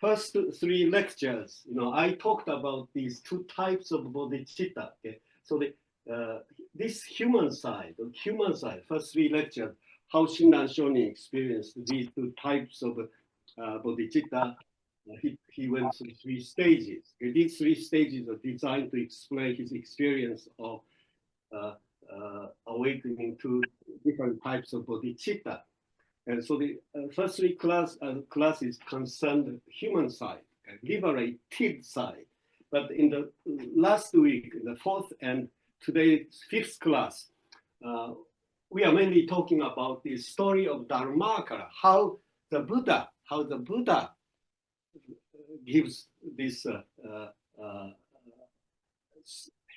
first three lectures, I talked about these two types of bodhicitta. Okay? So this human side, first three lectures, how Shinran Shonin experienced these two types of bodhicitta. He went through three stages. Okay? These three stages are designed to explain his experience of awakening to different types of bodhicitta. And so the first three classes concerned human side, liberated side. But in the last week, the fourth and today's fifth class, we are mainly talking about the story of Dharmakara, how the Buddha gives this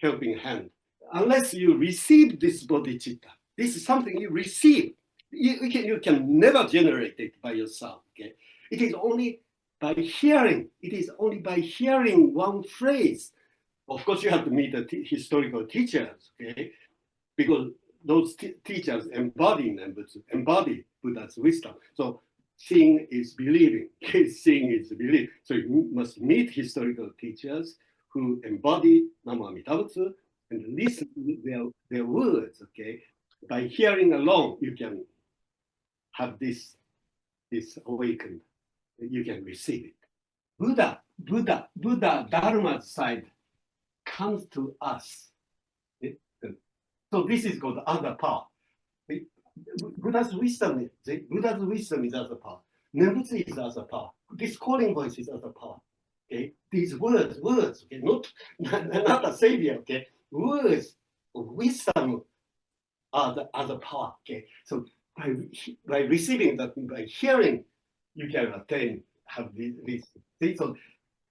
helping hand. Unless you receive this bodhicitta, this is something you receive. You can never generate it by yourself. Okay? It is only by hearing. It is only by hearing one phrase. Of course, you have to meet the historical teachers, okay? Because those teachers embody Buddha's wisdom. So seeing is believing. Seeing is believing. So you must meet historical teachers who embody Namo Amida Butsu and listen to their words. Okay, by hearing alone, you can have this awakened. You can receive it. Buddha, Dharma's side comes to us. So this is called the other part. Buddha's wisdom is other part. Nembutsu is other part. This calling voice is other part. Okay, these words. Okay, not a savior. Okay, words of wisdom are the other part. Okay, so by receiving that, by hearing, you can have this. So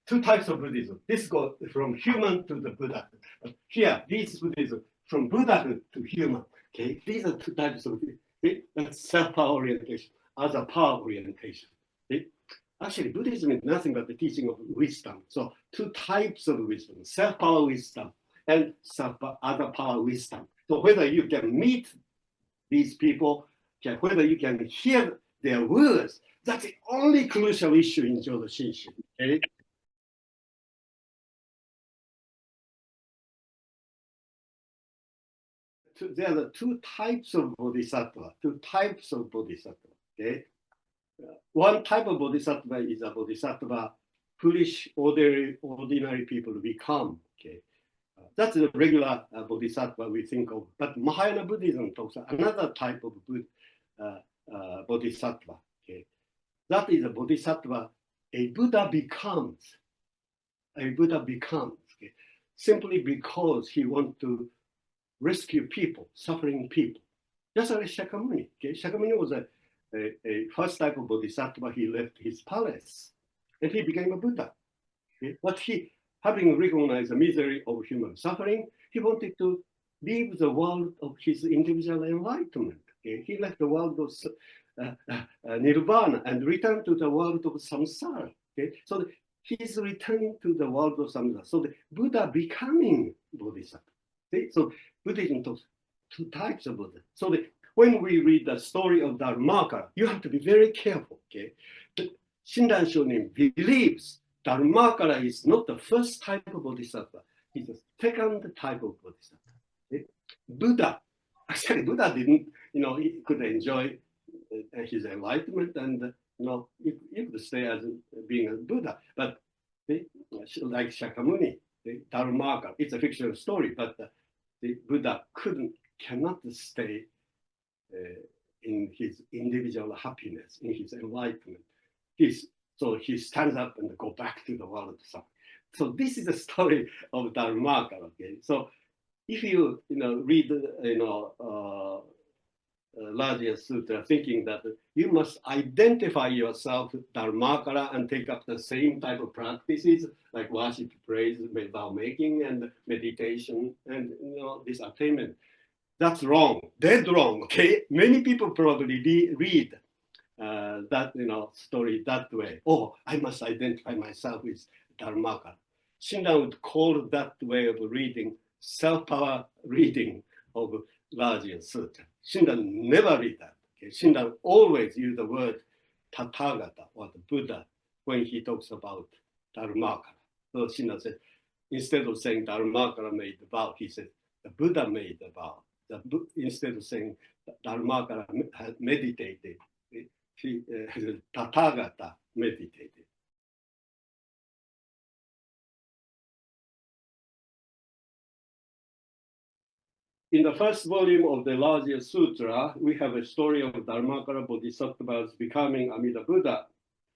two types of Buddhism. This goes from human to the Buddha. But here, this Buddhism from Buddhahood to human. Okay, these are two types of Buddhism. Okay? That's self-power orientation, other power orientation. Okay? Actually, Buddhism is nothing but the teaching of wisdom. So two types of wisdom, self-power wisdom and other power wisdom. So whether you can meet these people, whether you can hear their words, that's the only crucial issue in Jodo Shinshin. Okay? There are two types of bodhisattva. Okay? One type of bodhisattva is a bodhisattva foolish, ordinary people become. Okay? That's the regular bodhisattva we think of. But Mahayana Buddhism talks another type of bodhisattva. Okay? That is a bodhisattva a Buddha becomes. Okay? Simply because he wants to rescue people, suffering people. Just like Shakyamuni. Okay? Shakyamuni was a first type of bodhisattva. He left his palace and he became a Buddha. Okay? But having recognized the misery of human suffering, he wanted to leave the world of his individual enlightenment. Okay? He left the world of nirvana and returned to the world of samsara. Okay? So he's returning to the world of samsara. So the Buddha becoming bodhisattva. Okay? So Buddhism talks two types of Buddha. So when we read the story of Dharmakara, you have to be very careful. Okay? Shinran Shonin believes Dharmakara is not the first type of bodhisattva. He's the second type of bodhisattva. Okay? Buddha didn't, he could enjoy his enlightenment and, he could stay as being a Buddha. But like Shakyamuni, Dharmakara, it's a fictional story, but the Buddha cannot stay in his individual happiness, in his enlightenment. So he stands up and go back to the world of suffering. So this is the story of Dharmakara. Okay? So if you read Rajya Sutra, thinking that you must identify yourself with Dharmakara and take up the same type of practices like worship, praise, vow making, and meditation, and this attainment. That's wrong, dead wrong. Okay, many people probably read that story that way. Oh, I must identify myself with Dharmakara. Shinran would call that way of reading self-power reading of Rajya Sutra. Shinran never read that. Okay? Shinran always use the word Tathagata or the Buddha when he talks about Dharmakara. So Shinna said, instead of saying Dharmakara made the vow, he said, the Buddha made the vow. Instead of saying Dharmakara had meditated, Tathagata meditated. In the first volume of the larger sutra, we have a story of Dharmakara Bodhisattva's becoming Amida Buddha.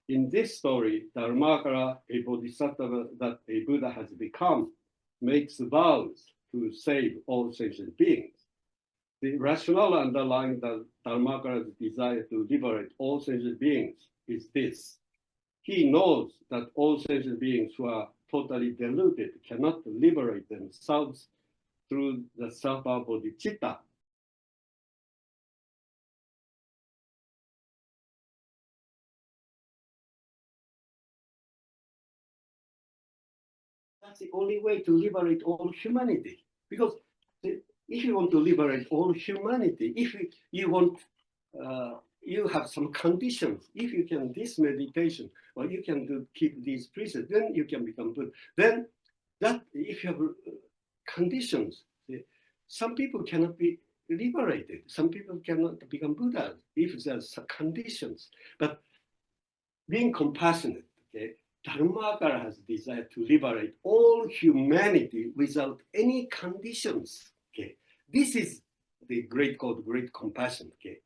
In this story, Dharmakara, a bodhisattva that a Buddha has become, makes vows to save all sentient beings. The rationale underlying the Dharmakara's desire to liberate all sentient beings is this. He knows that all sentient beings who are totally deluded cannot liberate themselves through the Sattva bodhicitta. That's the only way to liberate all humanity. Because if you want to liberate all humanity, if you want, you have some conditions. If you can this meditation, or you can keep these precepts, then you can become Buddha. Then that if you have conditions, some people cannot be liberated. Some people cannot become Buddha if there's conditions. But being compassionate, okay, Dharmakara has desire to liberate all humanity without any conditions. Okay, this is the great compassion. Okay,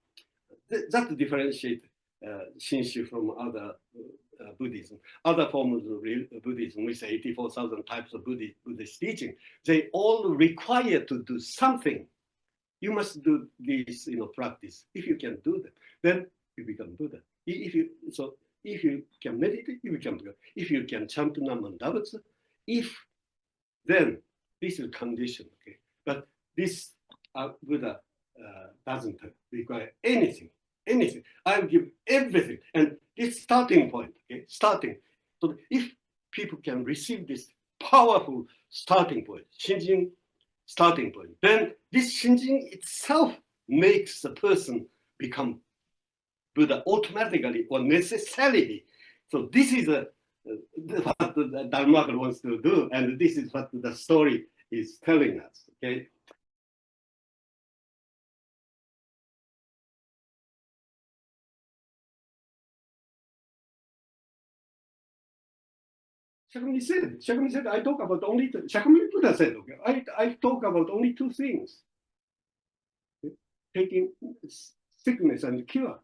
that differentiates Shinshu from other Buddhism. Other forms of Buddhism, we say 84,000 types of Buddhist teaching. They all require to do something. You must do this, practice. If you can do that, then you become Buddha. If you can meditate, you become Buddha. If you can chant Naman Davatsa, then this is condition. Okay, but this Buddha doesn't require anything. I'll give everything, and this starting point. Okay, starting. So if people can receive this powerful starting point, Shinjin starting point, then this Shinjin itself makes the person become Buddha automatically or necessarily. So this is what the Dharmakara wants to do, and this is what the story is telling us. Okay. Shakyamuni said, I talk about only, Shakyamuni Buddha said, okay, I talk about only two things. Okay? Taking sickness and cure.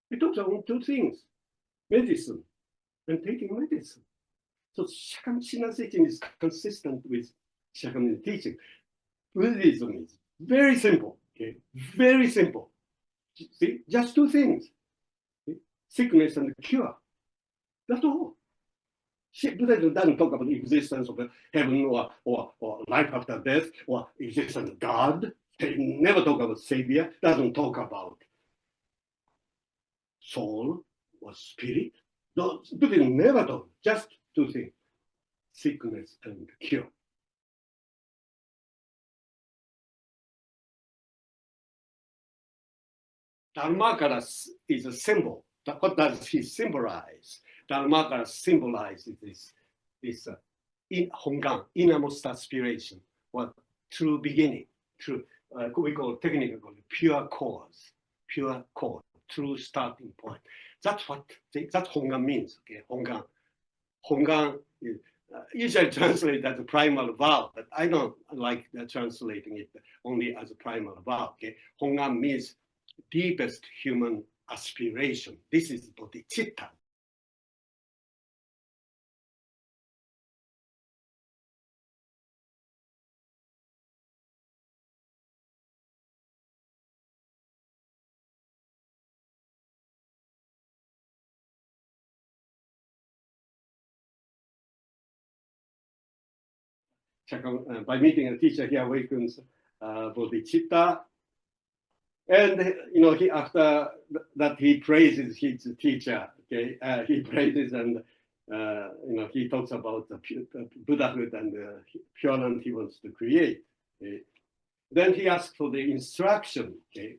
He talks about two things, medicine and taking medicine. So Shakyamuni teaching is consistent with Shakyamuni teaching. Buddhism is very simple, okay? Very simple. See, just two things, okay? Sickness and cure. That's all. Buddhism doesn't talk about the existence of heaven or life after death or existence of God. They never talk about Savior, doesn't talk about soul or spirit. Buddhism never talk, just two things, sickness and cure. Dharmakara is a symbol. What does he symbolize? Dharmakara symbolizes this in Hongan, innermost aspiration, or true beginning, true, we call technically pure cause, true starting point. That's Hongan means. Okay, Hongan is usually translated as a primal vow, but I don't like translating it only as a primal vow. Okay, Hongan means deepest human aspiration. This is bodhicitta. By meeting a teacher, he awakens bodhicitta. And he after that he praises his teacher. Okay, he praises and he talks about the Buddhahood and the Pure Land he wants to create. Okay? Then he asks for the instruction. Okay,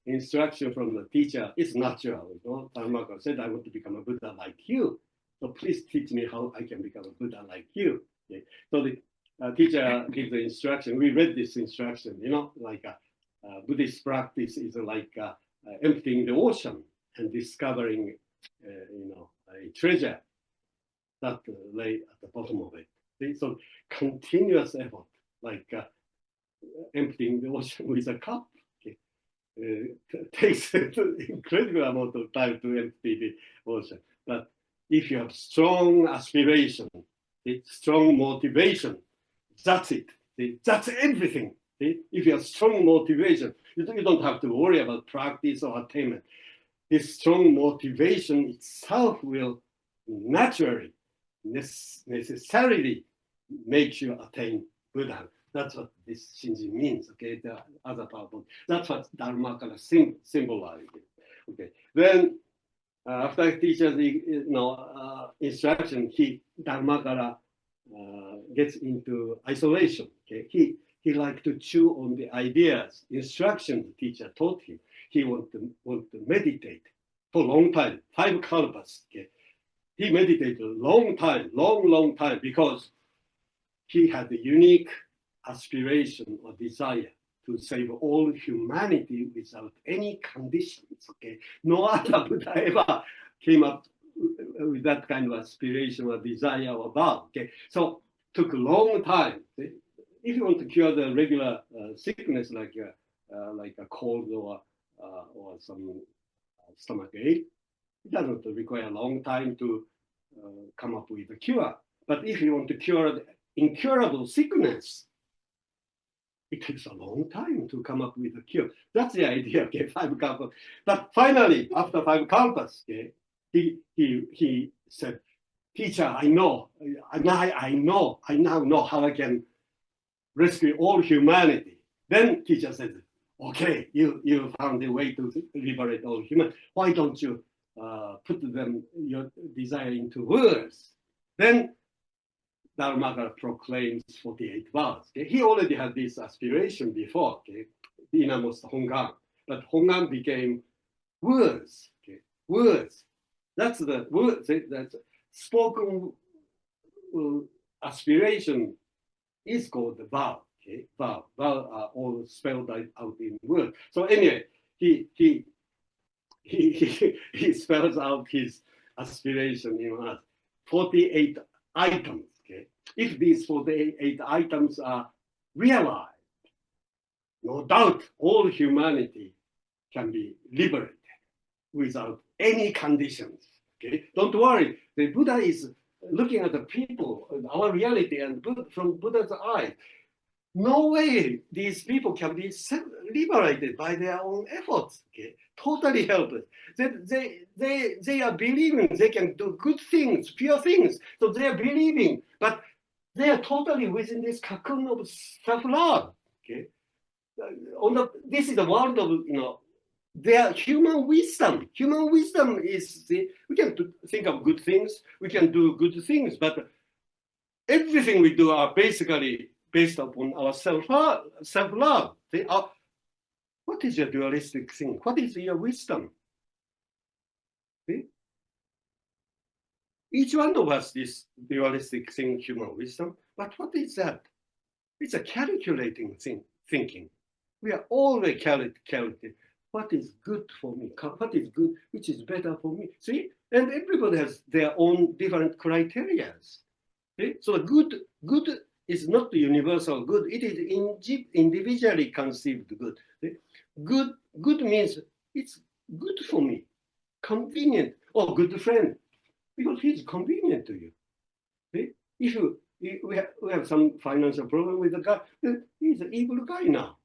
instruction from the teacher is natural. Dharmakara said, "I want to become a Buddha like you." So please teach me how I can become a Buddha like you. Okay? So the teacher gives the instruction. We read this instruction, like Buddhist practice is like emptying the ocean and discovering, a treasure that lay at the bottom of it. See? So continuous effort, like emptying the ocean with a cup. Okay? Takes an incredible amount of time to empty the ocean. But if you have strong aspiration, strong motivation, that's it. That's everything. If you have strong motivation, you don't have to worry about practice or attainment. This strong motivation itself will naturally, necessarily make you attain Buddha. That's what this Shinji means. Okay, the other part. That's what Dharmakara symbolizes. Okay, then after teacher's instruction, Dharmakara gets into isolation. Okay, he liked to chew on the ideas, instruction the teacher taught him. He want to meditate for a long time, 5 kalpas. Okay, he meditated a long time, long time, because he had a unique aspiration or desire to save all humanity without any conditions. Okay, no other Buddha ever came up with that kind of aspiration or desire or vow. Okay, so took a long time. If you want to cure the regular sickness like a cold or some stomach ache, it doesn't require a long time to come up with a cure. But if you want to cure the incurable sickness, it takes a long time to come up with a cure. That's the idea. Okay, 5 kalpas. But finally, after 5 kalpas, okay, he said, "Teacher, I now know how I can rescue all humanity." Then teacher says, "Okay, you found a way to liberate all humanity. Why don't you put your desire into words?" Then Dharmakara proclaims 48 vows. Okay? He already had this aspiration before, okay? The innermost Hongan. But Hongan became words. Okay? Words. That's the words. That's spoken aspiration is called the vow. Okay? Vow are all spelled out in words. So anyway, he spells out his aspiration in 48 items. Okay? If these 48 items are realized, no doubt all humanity can be liberated without any conditions. Okay? Don't worry, the Buddha is looking at the people, our reality, and from Buddha's eye. No way these people can be liberated by their own efforts. Okay? Totally helpless. They are believing they can do good things, pure things. So they are believing, but they are totally within this cocoon of self-love. Okay? This is the world of, their human wisdom. Human wisdom is, we can think of good things, we can do good things, but everything we do are basically based upon our self-love. What is your dualistic thing? What is your wisdom? See? Each one of us is dualistic thing, human wisdom, but what is that? It's a calculating thinking. We are always calculating. What is good for me? What is good? Which is better for me? See? And everybody has their own different criteria. See? So good is not the universal good. It is individually conceived good. See? Good means it's good for me, convenient, or good friend, because he's convenient to you. See? If we have some financial problem with the guy, then he's an evil guy now.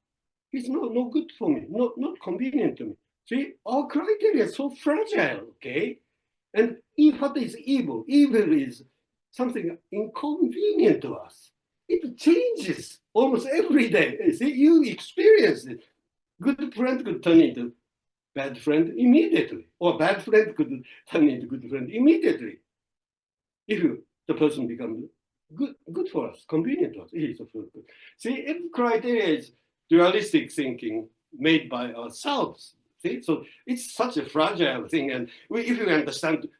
He's no good for me, not convenient to me. See, our criteria is so fragile, okay? And what is evil? Evil is something inconvenient to us. It changes almost every day. See, you experience it. Good friend could turn into bad friend immediately, or bad friend could turn into good friend immediately. If the person becomes good for us, convenient to us, it is good. See, every criteria is dualistic thinking made by ourselves. See? So it's such a fragile thing. And if you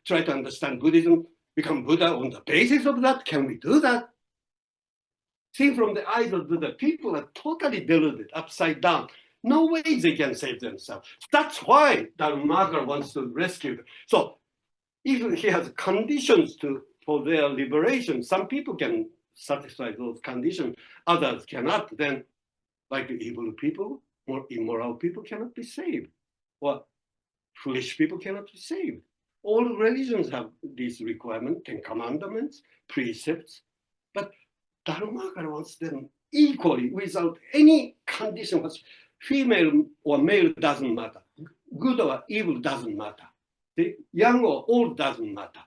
try to understand Buddhism, become Buddha on the basis of that? Can we do that? See, from the eyes of Buddha, people are totally deluded, upside down. No way they can save themselves. That's why Dharmakar wants to rescue them. So if he has conditions for their liberation, some people can satisfy those conditions, others cannot. Then, like evil people, more immoral people cannot be saved, or foolish people cannot be saved. All religions have these requirements, 10 commandments, precepts, but Dharmakara wants them equally without any condition. Female or male doesn't matter. Good or evil doesn't matter. See? Young or old doesn't matter.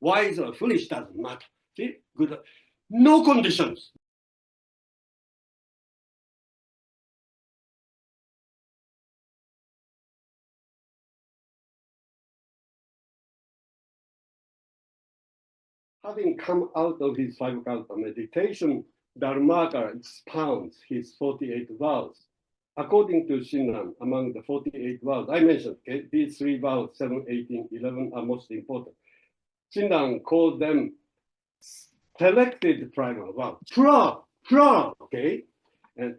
Wise or foolish doesn't matter. See? Good. No conditions. Having come out of his 5 kalpa meditation, Dharmakara expounds his 48 vows. According to Shinran, among the 48 vows, I mentioned, okay, these 3 vows, 7, 18, 11, are most important. Shinran called them selected primal vows. Okay? And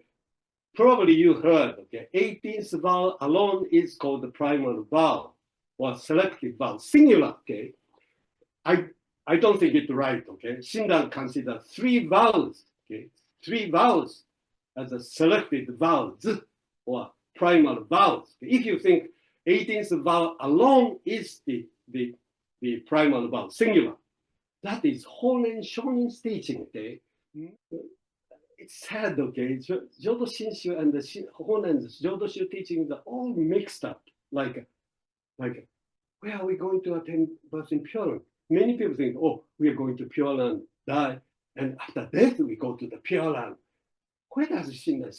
probably you heard, okay, 18th vow alone is called the primal vow, or selected vow, singular, okay? I don't think it's right, okay? Shinran considers 3 vows, okay? 3 vows as a selected vows, or primal vows. If you think 18th vow alone is the primal vow, singular, that is Honen Shonin's teaching, okay? It's sad, okay? Jodo Shinshu and the Honen's Jodo Shu teachings are all mixed up. Like, where are we going to attend birth in Pure Land? Many people think, oh, we are going to Pure Land, die, and after death we go to the Pure Land. Where does Shinran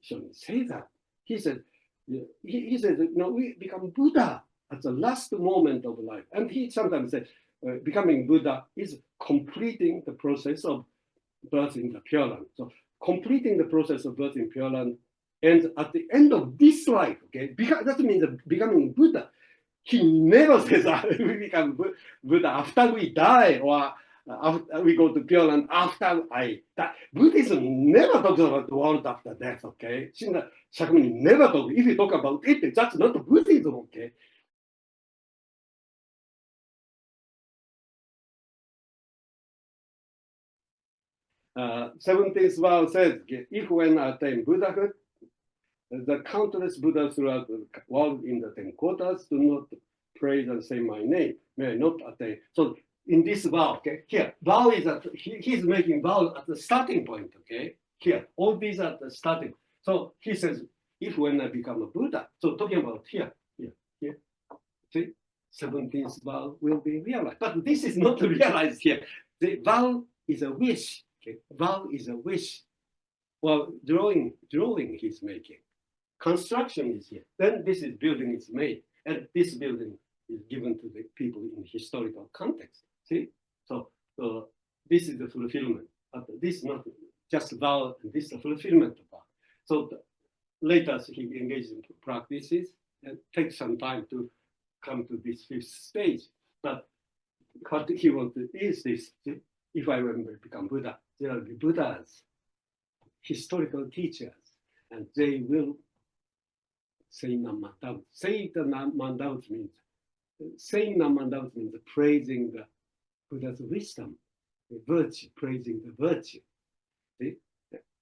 Shonin say that? He said, no, we become Buddha at the last moment of life. And he sometimes said, becoming Buddha is completing the process of birth in the Pure Land. So completing the process of birth in Pure Land, and at the end of this life, okay, that means becoming Buddha. He never says we become Buddha after we die, or after we go to Pure Land after I die. Buddhism never talks about the world after death, okay? Shinran Shakyamuni never talks. If you talk about it, that's not Buddhism, okay? Uh, 17th vow says, if when I attain Buddhahood, the countless Buddhas throughout the world in the 10 quarters do not praise and say my name, may I not attain. So in this vow, okay, here, vow is that he's making vow at the starting point, okay? Here, all these are the starting. So he says, if when I become a Buddha, so talking about here, see, 17th vow will be realized. But this is not realized here. The vow is a wish, okay? Vow is a wish. Well, drawing he's making. Construction is here. Then this is building is made. And this building is given to the people in historical context. See? So this is the fulfillment. This is not just vow, this is the fulfillment of vow. So later he engages in practices and takes some time to come to this 5th stage. But what he wanted is this. See? If I remember become Buddha, there will be Buddhas, historical teachers, and they will say Namandavut. Say the Namandavut means, saying Namandavut means praising the Buddha's wisdom, the virtue, praising the virtue. See?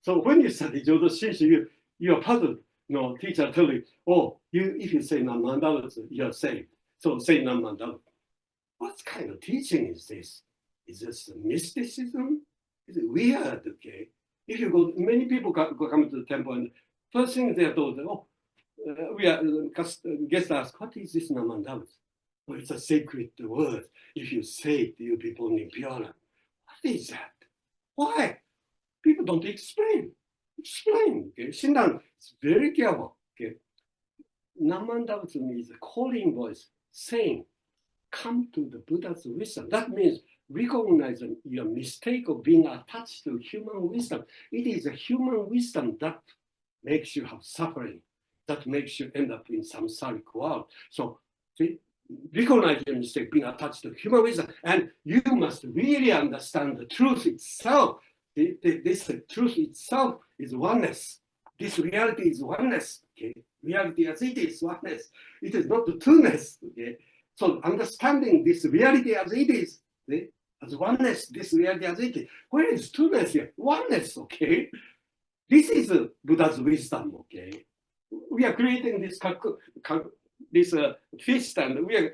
So when you study Jodo Shinshu, you are puzzled. No, teacher tell you, oh, if you say Namandavut, you're saved. So say Namandavut. What kind of teaching is this? Is this mysticism? Is it weird? Okay. If you go, many people come to the temple, and first thing they are told, oh, we are guest ask, what is this Namandavut? Oh, it's a sacred word. If you say it, you'll be born in Pure Land. What is that? Why? People don't explain. Explain. Okay. Shinran is very careful. Okay. Namandavut means a calling voice saying, come to the Buddha's wisdom. That means recognize your mistake of being attached to human wisdom. It is a human wisdom that makes you have suffering, that makes you end up in samsaric world. So see, recognize your mistake, being attached to human wisdom, and you must really understand the truth itself. This truth itself is oneness. This reality is oneness. Okay, reality as it is oneness. It is not the two-ness. Okay, so understanding this reality as it is, okay? As oneness, this reality as it is. Where is two-ness here? Oneness. Okay, this is Buddha's wisdom. Okay, we are creating this fist, and we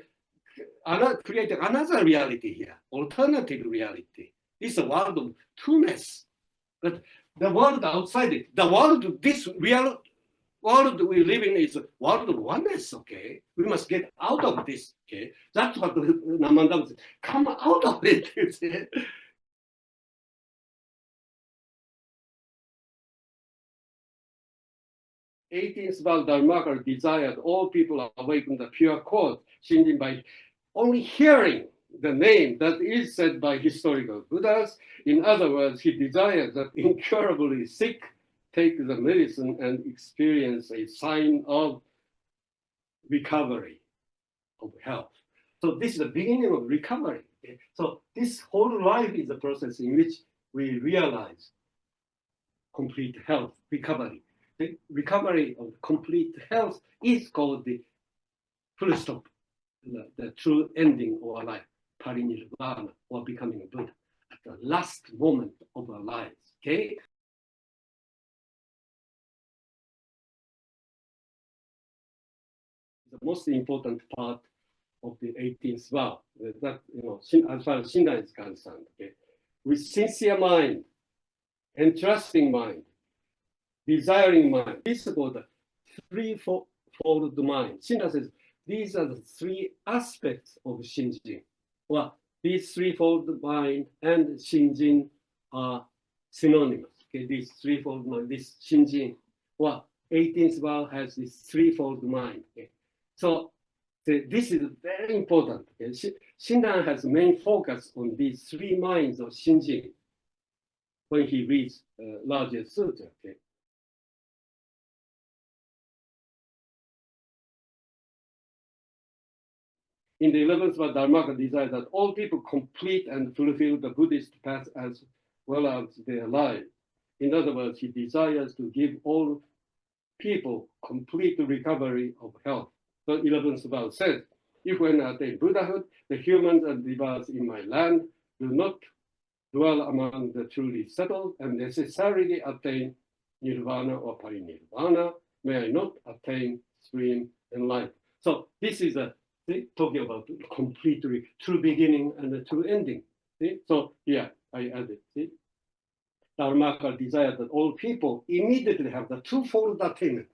are creating another reality here, alternative reality. This is a world of two-ness. But the world outside it, the world, this real world we live in is a world of oneness, okay? We must get out of this, okay? That's what Namandam says. Come out of it, you see? 18th vow Dharmakara desired all people awaken the pure cause, Shinjin, by only hearing the name that is said by historical Buddhas. In other words, he desires that incurably sick take the medicine and experience a sign of recovery, of health. So this is the beginning of recovery. Okay? So this whole life is a process in which we realize complete health, recovery. The recovery of complete health is called the full stop, the true ending of our life, parinirvana, or becoming a Buddha, at the last moment of our lives. Okay? The most important part of the 18th vow, that, as far as Shinran is concerned, okay? With sincere mind, entrusting mind, desiring mind, this is called the threefold mind. Shinran says these are the three aspects of Shinjin. Well, these threefold mind and Shinjin are synonymous. Okay, these threefold mind, this Shinjin. Well, 18th vow has this threefold mind. Okay? So this is very important. Okay? Shinran has main focus on these three minds of Shinjin when he reads larger sutra. Okay? In the 11th vow, Dharmaka desires that all people complete and fulfill the Buddhist path as well as their lives. In other words, he desires to give all people complete recovery of health. The 11th vow says, if when I attain Buddhahood, the humans and devas in my land do not dwell among the truly settled and necessarily attain nirvana or parinirvana, may I not attain supreme enlightenment. So this is talking about completely true beginning and the true ending. See? So yeah, I added. See? Dharmaka desires that all people immediately have the twofold attainment.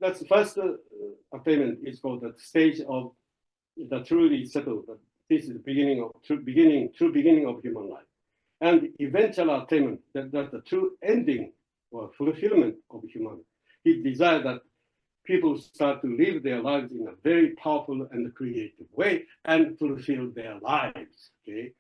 That's the first attainment is called the stage of the truly settled. This is the beginning of true beginning of human life. And eventual attainment, that's the true ending or fulfillment of humanity. He desired that people start to live their lives in a very powerful and creative way and fulfill their lives. Okay?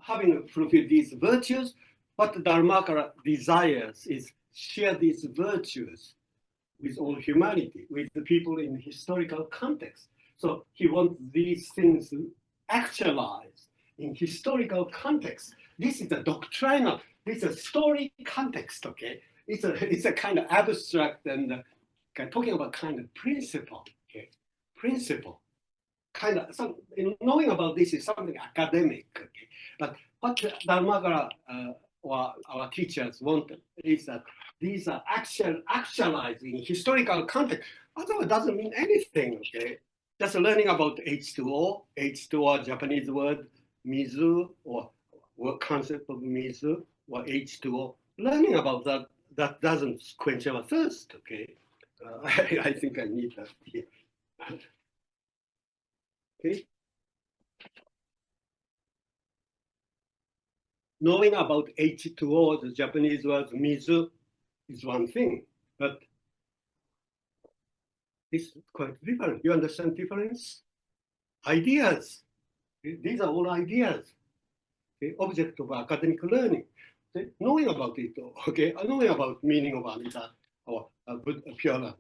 Having fulfilled these virtues, what Dharmakara desires is share these virtues with all humanity, with the people in historical context. So he wants these things actualized in historical context. This is a doctrinal, this is a story context, okay? It's a kind of abstract and talking about kind of principle, okay? Principle. Kind of, knowing about this is something academic, okay? But what Dharmakara or our teachers want is that these are actualized in historical context. Otherwise, it doesn't mean anything, okay? Just learning about H2O, H2O, Japanese word, mizu, or what concept of mizu, or H2O. Learning about that doesn't quench our thirst, okay? I think I need that here. Okay. knowing about H2O, the Japanese word mizu, is one thing, but it's quite different. You understand difference? Ideas. These are all ideas. Okay? Object of academic learning. Okay? Knowing about it, okay, knowing about meaning of Amida or Pure Land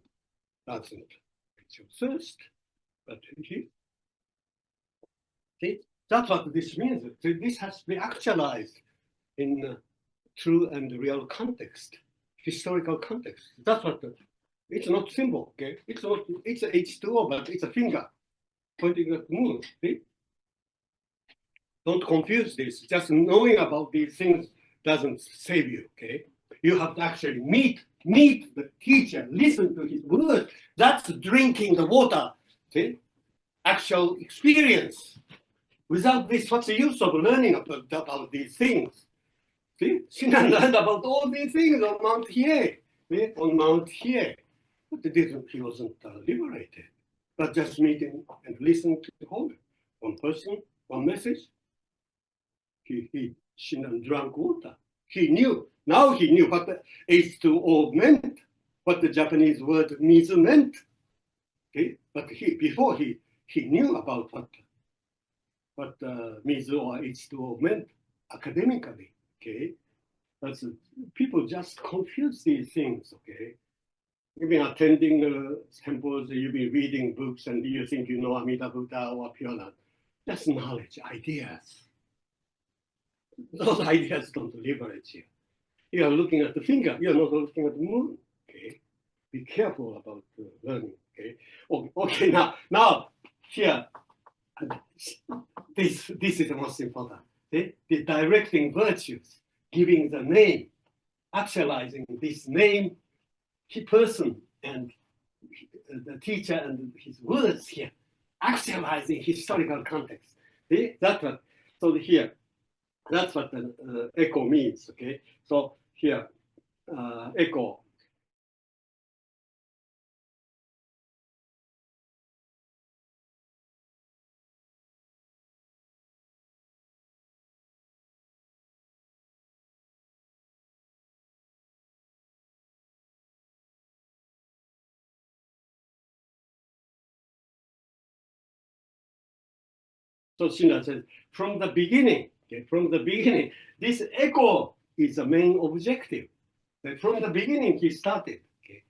doesn't quench your thirst. But he, see, that's what this means. This has to be actualized in true and real context, historical context. That's what it's not symbol, okay? It's not, it's a H2O, but it's a finger pointing at the moon. See? Don't confuse this. Just knowing about these things doesn't save you, okay? You have to actually meet the teacher, listen to his words. That's drinking the water, see? Actual experience. Without this, what's the use of learning about these things? See, Shinran learned about all these things on Mount Hiei, on Mount Hiei. But he wasn't liberated. But just meeting and listening to the whole, one person, one message. Shinran drank water. He knew, now he knew what the H2O meant, what the Japanese word mizu meant. Okay? But before he knew about what mizu or H2O meant academically. Okay, that's people just confuse these things. Okay, you've been attending temples, you've been reading books, and you think you know Amida Buddha or Pure Land. That's knowledge, ideas. Those ideas don't liberate you. You are looking at the finger. You are not looking at the moon. Okay, be careful about learning. Okay, okay. Now here, this is the most important. The directing virtues, giving the name, actualizing this name, person and the teacher and his words here, actualizing historical context. See? That's what, so here, that's what the echo means, okay? So here, echo. So Shinran says, from the beginning, okay, this echo is the main objective. From the beginning, he started. Okay,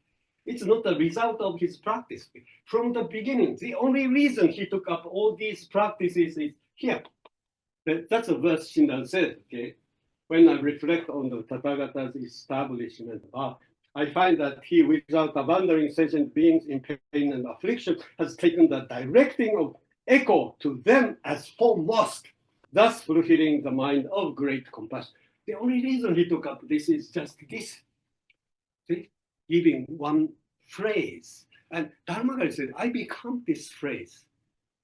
it's not the result of his practice. From the beginning, the only reason he took up all these practices is here. That's a verse Shinran said. Okay, when I reflect on the Tathagata's establishment, I find that he, without abandoning sentient beings in pain and affliction, has taken the directing of echo to them as foremost, thus fulfilling the mind of great compassion. The only reason he took up this is just this, see? Giving one phrase. And Dharmakari said, I become this phrase.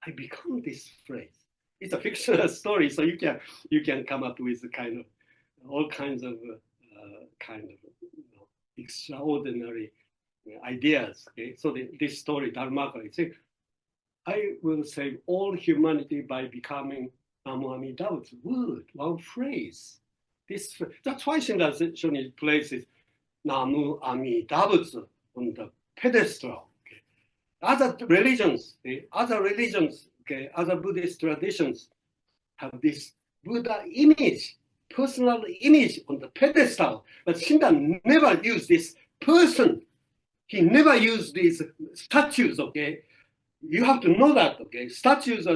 I become this phrase. It's a fictional story, so you can come up with all kinds of extraordinary ideas. Okay? So this story, Dharmakari said, I will save all humanity by becoming Namu Amidabu's word, one phrase. That's why Shinran places Namu Amidabu's on the pedestal. Okay? Other religions, okay, other Buddhist traditions have this Buddha image, personal image on the pedestal. But Shinran never used this person. He never used these statues, okay? You have to know that, okay? Statues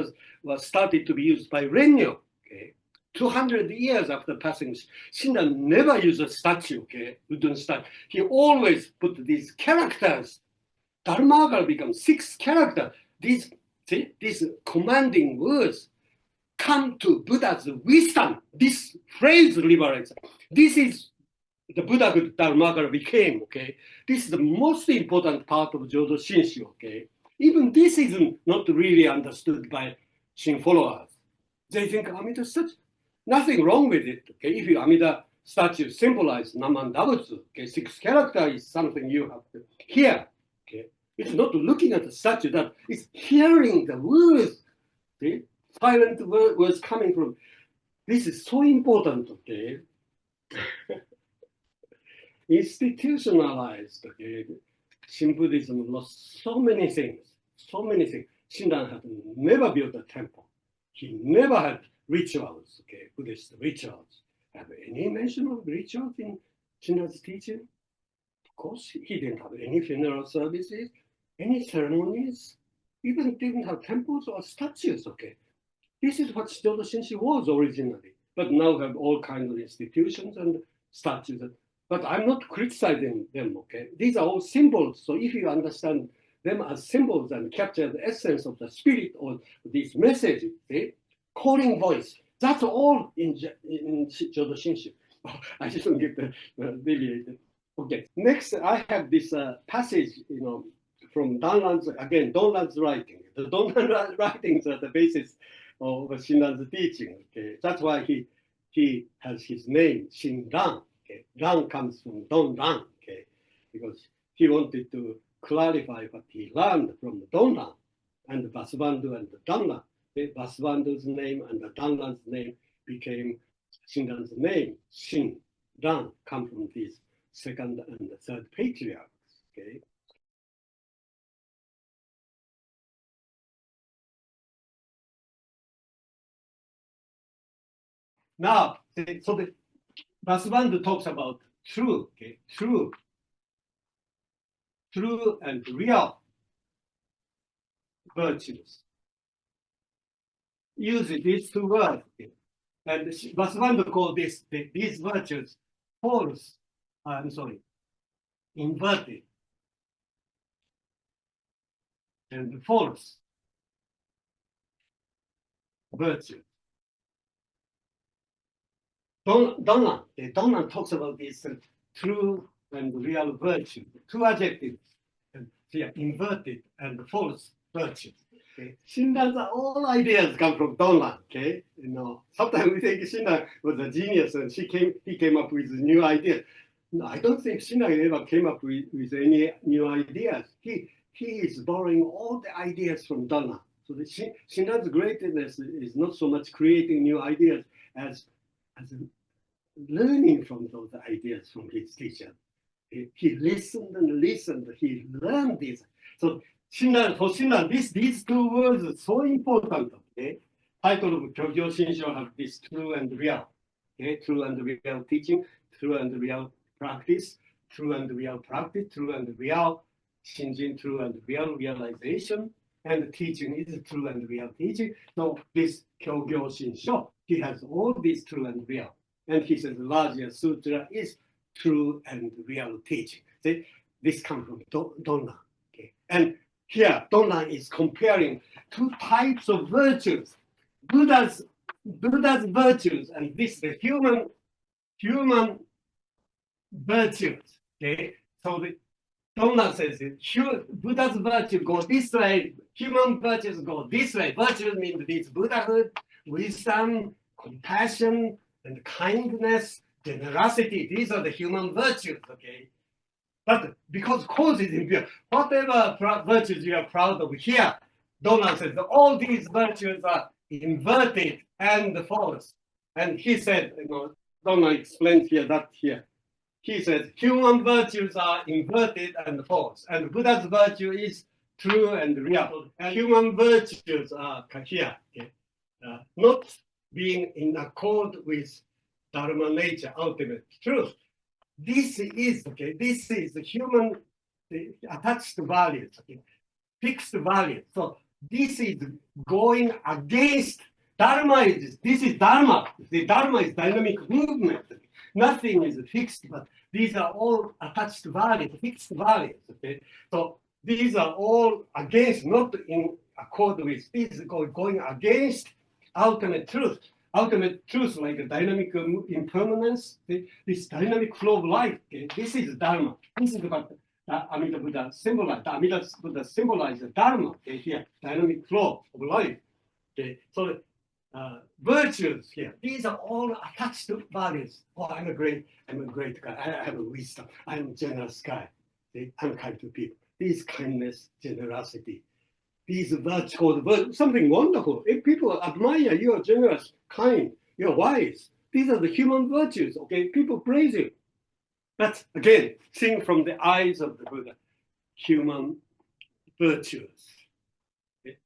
was started to be used by Renyo, okay? 200 years after passing, Shinran never used a statue, okay? Wooden statue. He always put these characters. Dharmakara becomes 6 characters. These commanding words come to Buddha's wisdom. This phrase liberates. This is the Buddhahood Dharmakara became, okay? This is the most important part of Jodo Shinshu, okay? Even this is not really understood by Shin followers. They think Amida statue, nothing wrong with it. Okay, if you Amida statue symbolize Naman Dabutsu, okay, 6 character is something you have to hear. Okay, it's not looking at the statue, that it's hearing the words. Okay, silent words coming from This is so important, okay? Institutionalized, okay? Buddhism lost so many things, so many things. Shinran had never built a temple. He never had rituals, okay, Buddhist rituals. Have any mention of rituals in Shinran's teaching? Of course, he didn't have any funeral services, any ceremonies, even didn't have temples or statues, okay? This is what Shidodo Shinshi was originally, but now have all kinds of institutions and statues. But I'm not criticizing them, okay? These are all symbols, so if you understand them as symbols and capture the essence of the spirit or this message, see? Calling voice, that's all in Shidodo Shinshi. I didn't get deviated. Okay, next I have this passage, from Danlan's, again, Donlan's writing. The Donlan writings are the basis of Shinran's teaching. Okay, that's why he has his name Shinran. Okay, Ran comes from Donlan. Okay, because he wanted to clarify what he learned from Donlan and Vasubandhu and Danlan. Vasubandhu's name and Danlan's name became Shinran's name. Shinran come from these second and third patriarchs. Okay. Now, so the Vasubandhu talks about true, okay, true and real virtues. Use these two words, okay? And Vasubandhu called these virtues false. Inverted and false virtue. Donlan talks about this true and real virtue, two adjectives, inverted and false virtue. Okay. Shinran's all ideas come from Donlan. Okay, sometimes we think Shinran was a genius and he came up with new ideas. No, I don't think Shinran ever came up with any new ideas. He is borrowing all the ideas from Donlan. So the Shinran's greatness is not so much creating new ideas as learning from those ideas from his teacher. He listened and listened. He learned this. So for Shinran, these two words are so important. Okay? Title of Gyogyo Shinsho have this true and real. Okay? True and real teaching, true and real practice, true and real practice, true and real Shinjin, true and real realization, and teaching is true and real teaching. So this Gyogyo Shinsho, he has all these true and real. And he says the larger sutra is true and real teaching. See, this comes from Donlan. Okay? And here, Donlan is comparing two types of virtues. Buddha's virtues and the human virtues. Okay? So Donlan says Buddha's virtues go this way, human virtues go this way. Virtues mean this Buddhahood, wisdom, compassion, and kindness, generosity. These are the human virtues, okay? But because cause is impure, whatever virtues you are proud of here, Donlan says that all these virtues are inverted and false. And he said, Donlan explains here. He says human virtues are inverted and false, and Buddha's virtue is true and real. And human virtues are here, okay? Not being in accord with Dharma nature, ultimate truth. This is the human attached values, okay? Fixed values. So this is going against Dharma. This is Dharma. The Dharma is dynamic movement. Nothing is fixed, but these are all attached values, fixed values. Okay? So these are all against, not in accord with, these going against ultimate truth. Ultimate truth, like a dynamic impermanence, this dynamic flow of life. Okay? This is Dharma. This is what Amida Buddha symbolized. Amida Buddha symbolized Dharma. Okay? Here, dynamic flow of life. Okay? So virtues here, these are all attached to values. Oh, I'm a great guy. I have a wisdom. I'm a generous guy. Okay? I'm kind to people. These kindness, generosity. These virtues, something wonderful. If people admire you are generous, kind, you're wise. These are the human virtues, okay? People praise you. But again, seeing from the eyes of the Buddha, human virtues. Okay?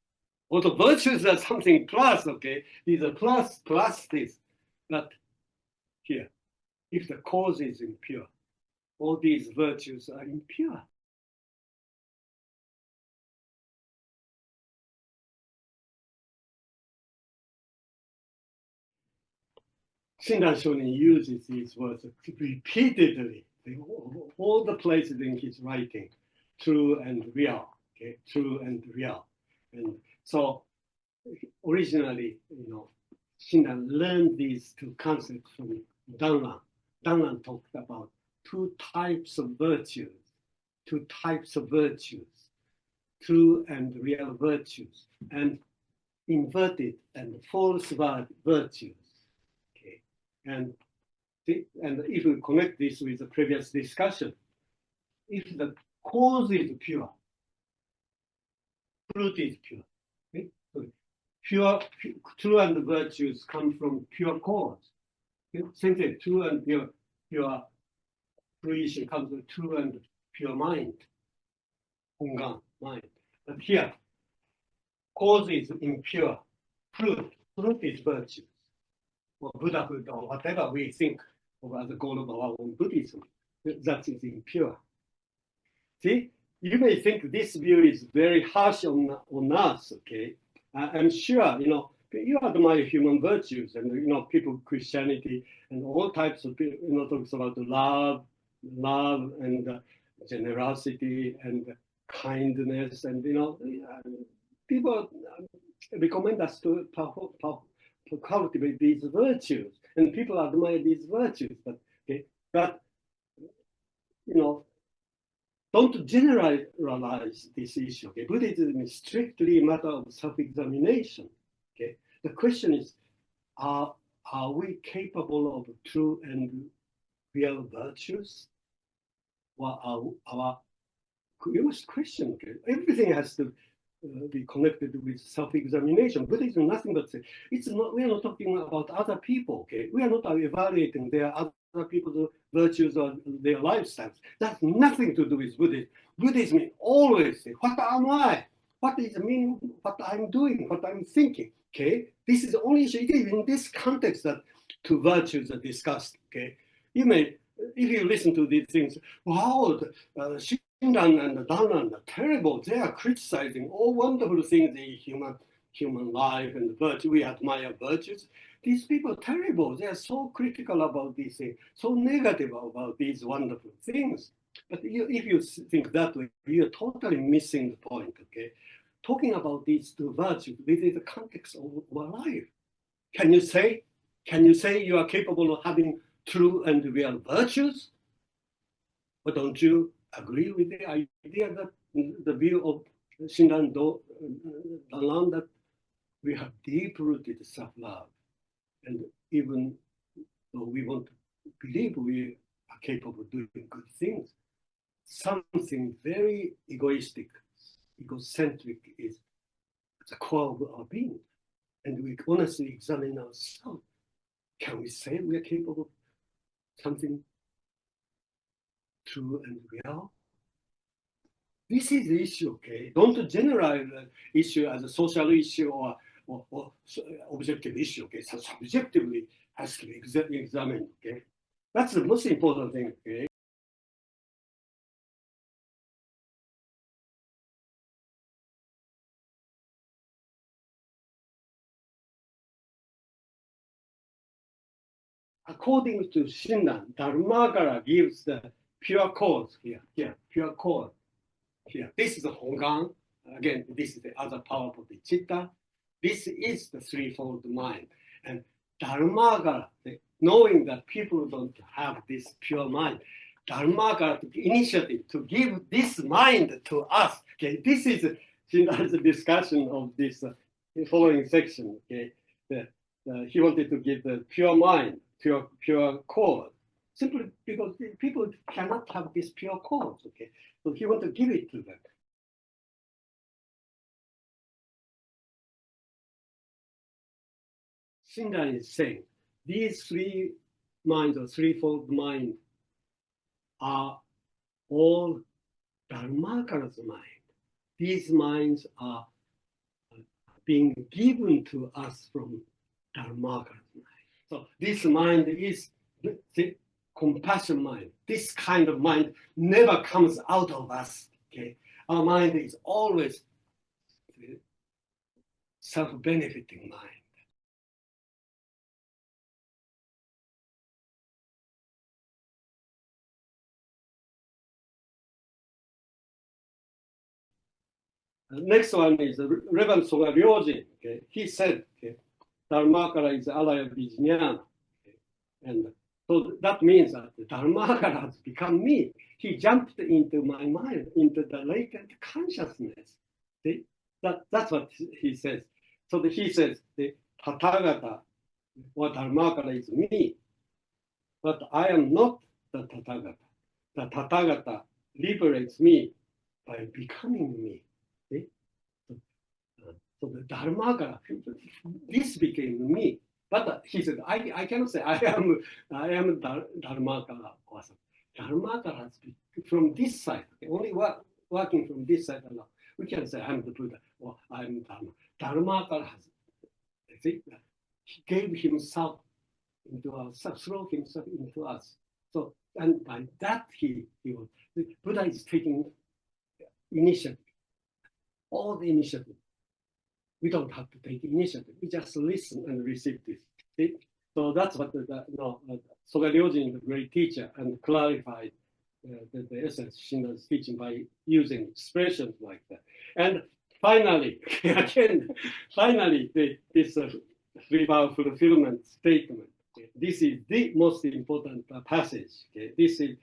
All the virtues are something plus, okay? These are plus this. But here, if the cause is impure, all these virtues are impure. Shinran Shonin uses these words repeatedly, all the places in his writing, true and real, okay, true and real. And so originally, Shinran learned these two concepts from Danlan. Danlan talked about two types of virtues, true and real virtues, and inverted and false virtues. Okay, and if we connect this with the previous discussion, if the cause is pure, fruit is pure. Okay? So true and virtues come from pure cause. Okay? Same thing, true and pure fruition comes from true and pure mind, hongan, mind. But here, cause is impure, fruit is virtues, or Buddhahood, or whatever we think of as the goal of our own Buddhism. That is impure. See, you may think this view is very harsh on us, okay? I'm sure, you admire human virtues and, people, Christianity, and all types of people, talks about love and generosity and kindness, and, people recommend us to cultivate these virtues, and people admire these virtues, but, okay, but, don't generalize this issue. Okay? Buddhism is strictly a matter of self-examination. Okay? The question is, are we capable of true and real virtues? Or you must question. Okay? Everything has to be connected with self-examination. Buddhism is nothing but it's not. We are not talking about other people. Okay, we are not evaluating their other people's virtues or their lifestyles. That's nothing to do with Buddhism. Buddhism always say, "What am I? What is mean? What I'm doing? What I'm thinking?" Okay, this is the only issue. It is in this context that two virtues are discussed. Okay, you may, if you listen to these things, wow, Shinran and Danlan are terrible. They are criticizing all wonderful things in human life and virtue. We admire virtues. These people are terrible. They are so critical about these things, so negative about these wonderful things. But if you think that way, you're totally missing the point, okay? Talking about these two virtues within the context of our life. Can you say you are capable of having true and real virtues? But don't you agree with the idea that the view of Shinran Dalan that we have deep-rooted self-love, and even though we want to believe we are capable of doing good things, something very egocentric is at the core of our being, and we honestly examine ourselves. Can we say we are capable of something true and real? This is the issue, okay? Don't generalize the issue as a social issue or objective issue, okay? So subjectively has to be examined, okay? That's the most important thing, okay? According to Shinran, Dharmagara gives the pure cause here, pure cause here. This is the Hongan. Again, this is the other power of the bodhicitta. This is the threefold mind. And Dharmagara, knowing that people don't have this pure mind, Dharmagara took initiative to give this mind to us. Okay, this is Shinran's discussion of this following section. Okay, he wanted to give the pure mind, pure cause, simply because people cannot have this pure cause. Okay, so he wanted to give it to them. Shinran is saying these three minds or threefold mind are all Dharmakara's mind. These minds are being given to us from Dharmakara's mind. So this mind is the compassion mind. This kind of mind never comes out of us. Okay? Our mind is always self-benefiting mind. Next one is Reverend Soga Ryojin. Okay? He said, okay, Dharmakara is alaya vijnana. Okay? And so that means that Dharmakara has become me. He jumped into my mind, into the latent consciousness. See? That's what he says. So he says, the Tathagata or Dharmakara is me, but I am not the Tathagata. The Tathagata liberates me by becoming me. See? So the Dharmakara, this became me. But he said, I cannot say I am Dharmakara person. Dharmakara has been from this side, okay? Only working from this side alone. We can say I'm the Buddha or I'm Dharma. Dharmakara has, see, he gave himself into us, throw himself into us. So, and by that he was, the Buddha is taking initiative, all the initiative. We don't have to take initiative. We just listen and receive this. See? So that's what Soga Ryojin, the great teacher, and clarified the essence Shinran's teaching by using expressions like that. And finally, again, this three-vow fulfillment statement. Okay? This is the most important passage. Okay? This is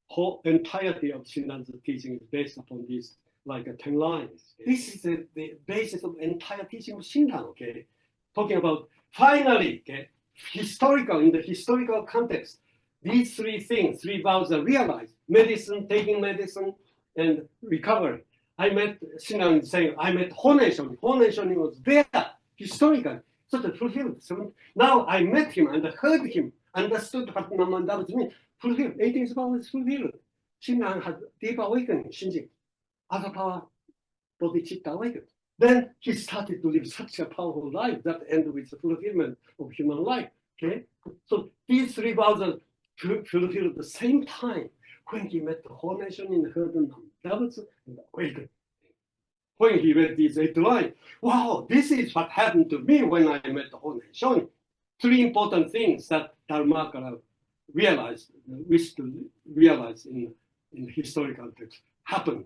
whole entirety of Shinran's teaching is based upon this, like 10 lines. This is the basis of entire teaching of Shinran, okay? Talking about finally, okay, in the historical context, these three things, three vows are realized. Medicine, taking medicine, and recovery. I met Shinran saying, I met Honen Shonin. Honen Shonin was there historically. So the fulfilled. So now I met him and heard him, understood what Namandavas mean. Fulfilled. 18th vow is fulfilled. Shinran had deep awakening, Shinjin. Other power, bodhicitta awakened. Then he started to live such a powerful life that ended with the fulfillment of human life. Okay, so these three vows are fulfilled at the same time when he met the whole nation in the Herden Davos and awakened. When he read these 8 lines, wow, this is what happened to me when I met the whole nation. Three important things that Dharmakara realized, wished to realize in the historical text happened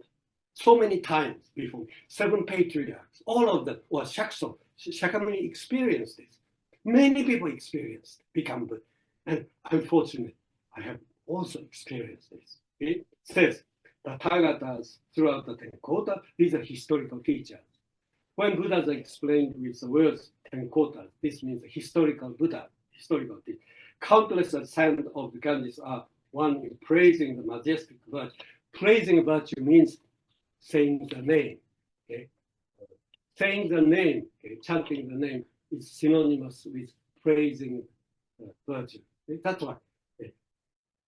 so many times before. 7 patriarchs, all of them, or Shakso, Shakyamuni experienced this. Many people experienced, become Buddha. And unfortunately, I have also experienced this. It says, the Tathagatas throughout the 10 quotas, these are historical teachers. When Buddhas are explained with the words 10 quotas, this means a historical Buddha, historical teacher. Countless sands of the Ganges are one in praising the majestic virtue. Praising virtue means saying the name. Okay? Saying the name, okay? Chanting the name is synonymous with praising virtue. Okay? That's why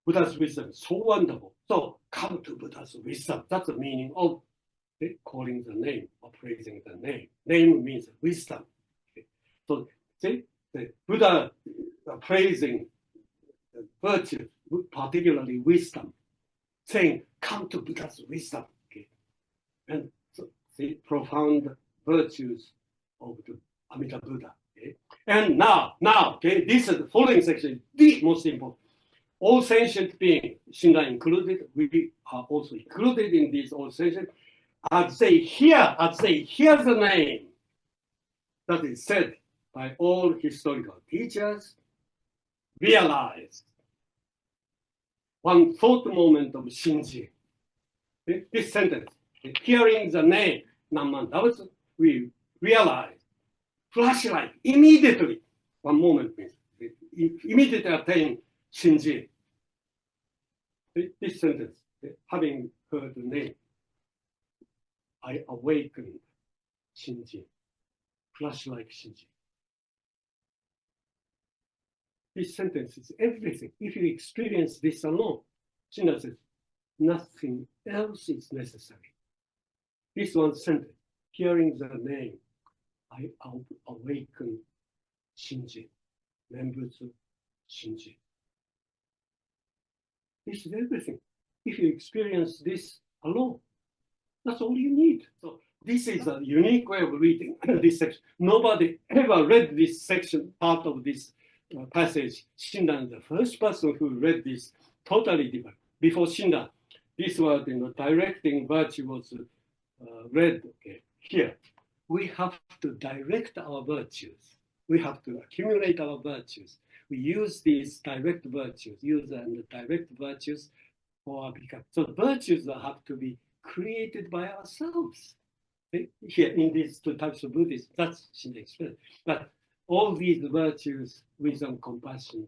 Buddha's wisdom is so wonderful. So come to Buddha's wisdom. That's the meaning of calling the name or praising the name. Name means wisdom. Okay? So see, the Buddha praising virtue, particularly wisdom, saying, come to Buddha's wisdom. Okay? And so the profound virtues of the Amida Buddha. Okay? And now, okay, this is the following section, the most important. All sentient beings, Shinran included, we are also included in this all sentient. As they hear the name that is said by all historical teachers, realize one thought moment of Shinji. This sentence, hearing the name, Namman, that was, we realize, flashlight, immediately, one moment means, immediately attain Shinji. This sentence, having heard the name, I awakened Shinji, flashlight Shinji. This sentence is everything. If you experience this alone, Shinda says, nothing else is necessary. This one sentence, hearing the name, I awaken Shinjin, Membutsu Shinjin. This is everything. If you experience this alone, that's all you need. So this is a unique way of reading this section. Nobody ever read this section, part of this passage. Shinda is the first person who read this, totally different. Before Shinda, this was, directing virtue was read. Okay, here we have to direct our virtues. We have to accumulate our virtues. We use these direct virtues, use and direct virtues for our become. So virtues have to be created by ourselves. Here in these two types of Buddhism, that's Shinda explained. But all these virtues, wisdom, compassion,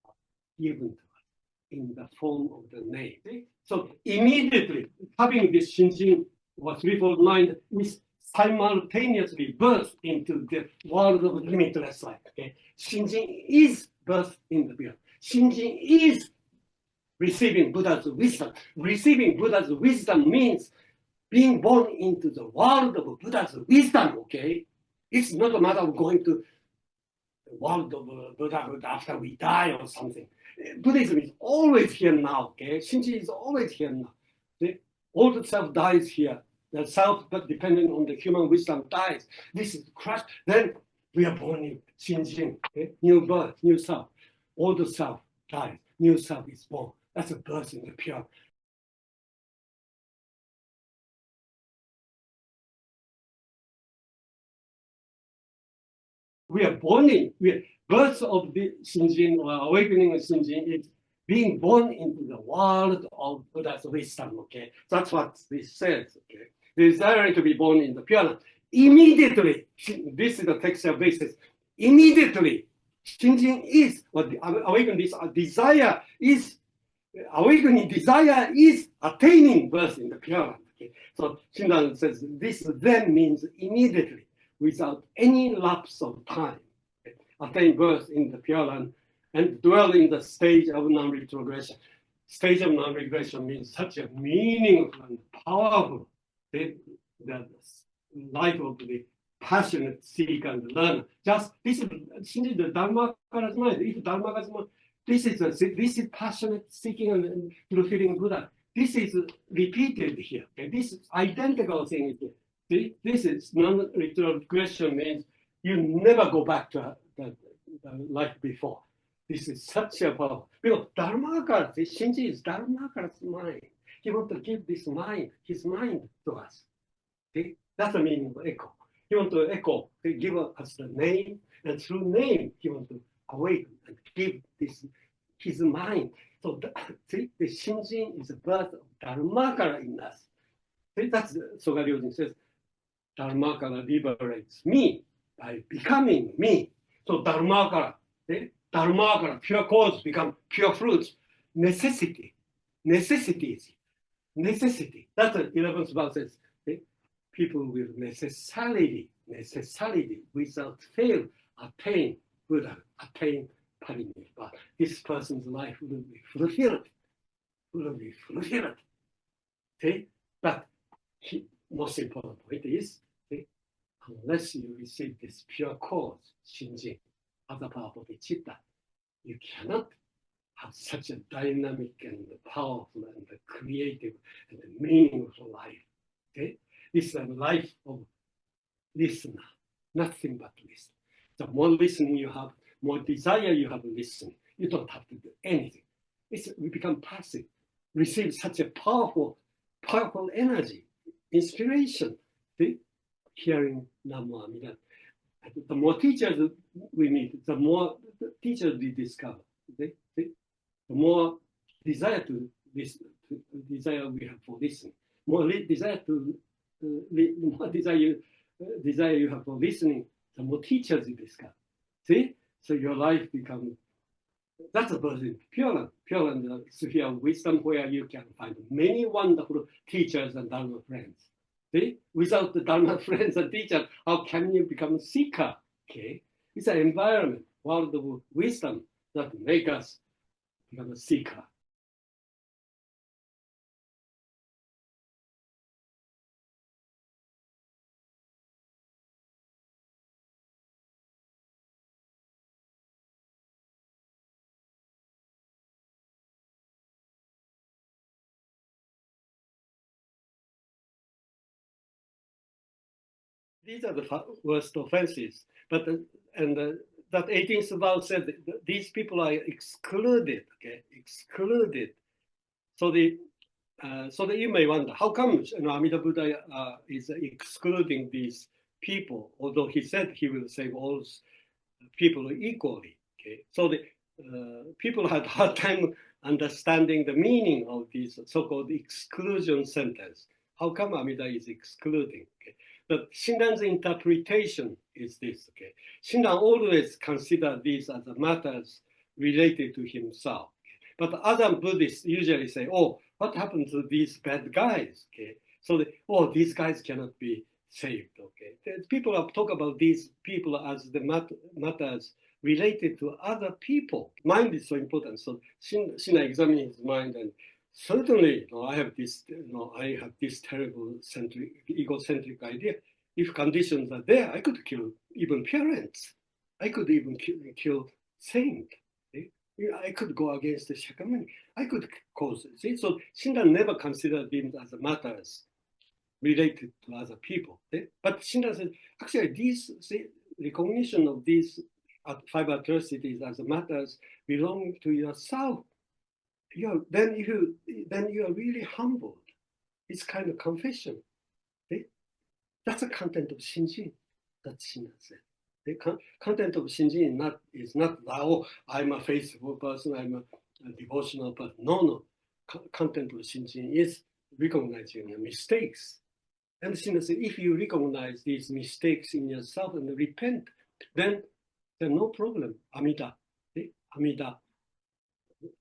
are given to us in the form of the name. So immediately, having this Shinjin or threefold mind is simultaneously birthed into the world of limitless life. Okay? Shinjin is birthed in the beyond. Shinjin is receiving Buddha's wisdom. Receiving Buddha's wisdom means being born into the world of Buddha's wisdom, okay? It's not a matter of going to the world of Buddha after we die or something. Buddhism is always here now, okay? Shinji is always here now. All the self dies here. The self, but depending on the human wisdom, dies. This is crushed. Then we are born in Shinjin, okay? New birth, new self. All the self dies. New self is born. That's a birth in the pure. We are born in, birth of the Shinjin or awakening of Shinjin is being born into the world of Buddha's wisdom, okay? That's what this says, okay? Desiring to be born in the Pure Land. Immediately, this is the textual basis, immediately, Shinjin is, or awakening this desire is, awakening desire is attaining birth in the Pure Land, okay? So Shinran says this then means immediately, without any lapse of time, attain birth in the Pure Land and dwell in the stage of non-retrogression. Stage of non-regression means such a meaningful and powerful, the life of the passionate seeker and learner. Just this is the Dharma mind. If Dharma this is passionate seeking and fulfilling Buddha. This is repeated here. Okay? This is identical thing here. This is non-retrogression means you never go back to the life before. This is such a power. Because Dharmakara, Shinji is Dharmakara's mind. He wants to give this mind, his mind to us. See? That's the meaning of echo. He wants to echo, give us the name, and through name, he wants to awaken and give this his mind. So see, the Shinjin is the birth of Dharmakara in us. See, that's Soga Ryojin says, Dharmakara liberates me by becoming me. So Dharmakara, pure cause become pure fruits. Necessity. That's the 11th verse says. People will necessarily, without fail, attain Buddha, attain Parinirvana. This person's life will be fulfilled. Okay? But most important point is, unless you receive this pure cause, Shinjin, as a part of bodhicitta, you cannot have such a dynamic and powerful and creative and meaningful life. Okay? This is a life of listener, nothing but listen. The more listening you have, more desire you have listening. You don't have to do anything. We become passive, receive such a powerful energy, inspiration. See? Hearing Namo Amida. The more teachers we meet, the more teachers we discover. See? The more desire to listen, desire we have for listening, more desire you have for listening, the more teachers you discover. See? So your life becomes, that's a person, Pure Land, the sphere of wisdom where you can find many wonderful teachers and Dharma friends. See? Without the Dharma friends and teachers, how can you become a seeker? Okay? It's an environment, world of wisdom, that make us become a seeker. These are the worst offenses. But that 18th vow said that these people are excluded. Okay, excluded. So that you may wonder how come Amida Buddha is excluding these people, although he said he will save all people equally. Okay, so the people had hard time understanding the meaning of this so-called exclusion sentence. How come Amida is excluding? Okay? But Shinran's interpretation is this. Okay, Shinran always considered these as matters related to himself. But other Buddhists usually say, "Oh, what happened to these bad guys?" Okay, so these guys cannot be saved. Okay, people talk about these people as the matters related to other people. Mind is so important. So Shina examined his mind, and certainly, I have this, terrible egocentric idea. If conditions are there, I could kill even parents. I could even kill saints. I could go against the Shakyamuni. I could cause it. See? So Shinran never considered them as matters related to other people. But Shinran said, actually, recognition of these five atrocities as matters belonging to yourself, then you are really humbled. It's kind of confession. That's the content of Shinjin. That's Shinran said. The content of Shinjin is not, oh, I'm a faithful person, I'm a devotional person. No. Content of Shinjin is recognizing your mistakes. And Shinran said, if you recognize these mistakes in yourself and repent, then no problem. Amida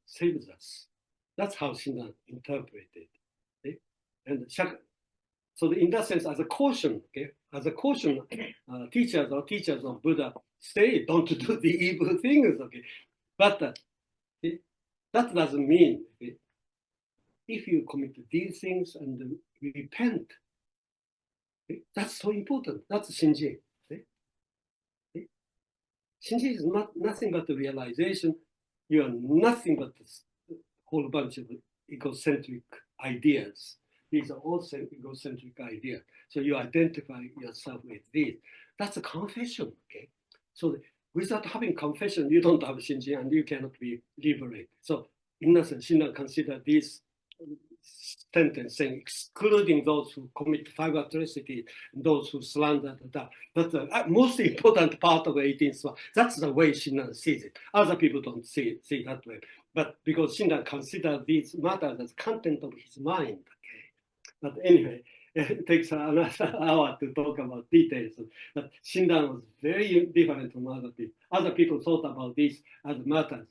saves us. That's how Shinran interpreted. And so in that sense, as a caution, teachers of Buddha say, don't do the evil things, But that doesn't mean if you commit these things and repent, that's so important. That's Shinji. Shinji is nothing but the realization you are nothing but a whole bunch of egocentric ideas. These are also egocentric ideas. So you identify yourself with these. That's a confession, okay? So without having confession, you don't have Shinji and you cannot be liberated. So in that sense, Shinran considered this sentence saying, excluding those who commit five atrocities, those who slander that. That's the most important part of the 18th one. That's the way Shinran sees it. Other people don't see it that way. But because Shinran considered these matters as content of his mind. Okay? But anyway, it takes another hour to talk about details. But Shinran was very different from other people. Other people thought about this as matters.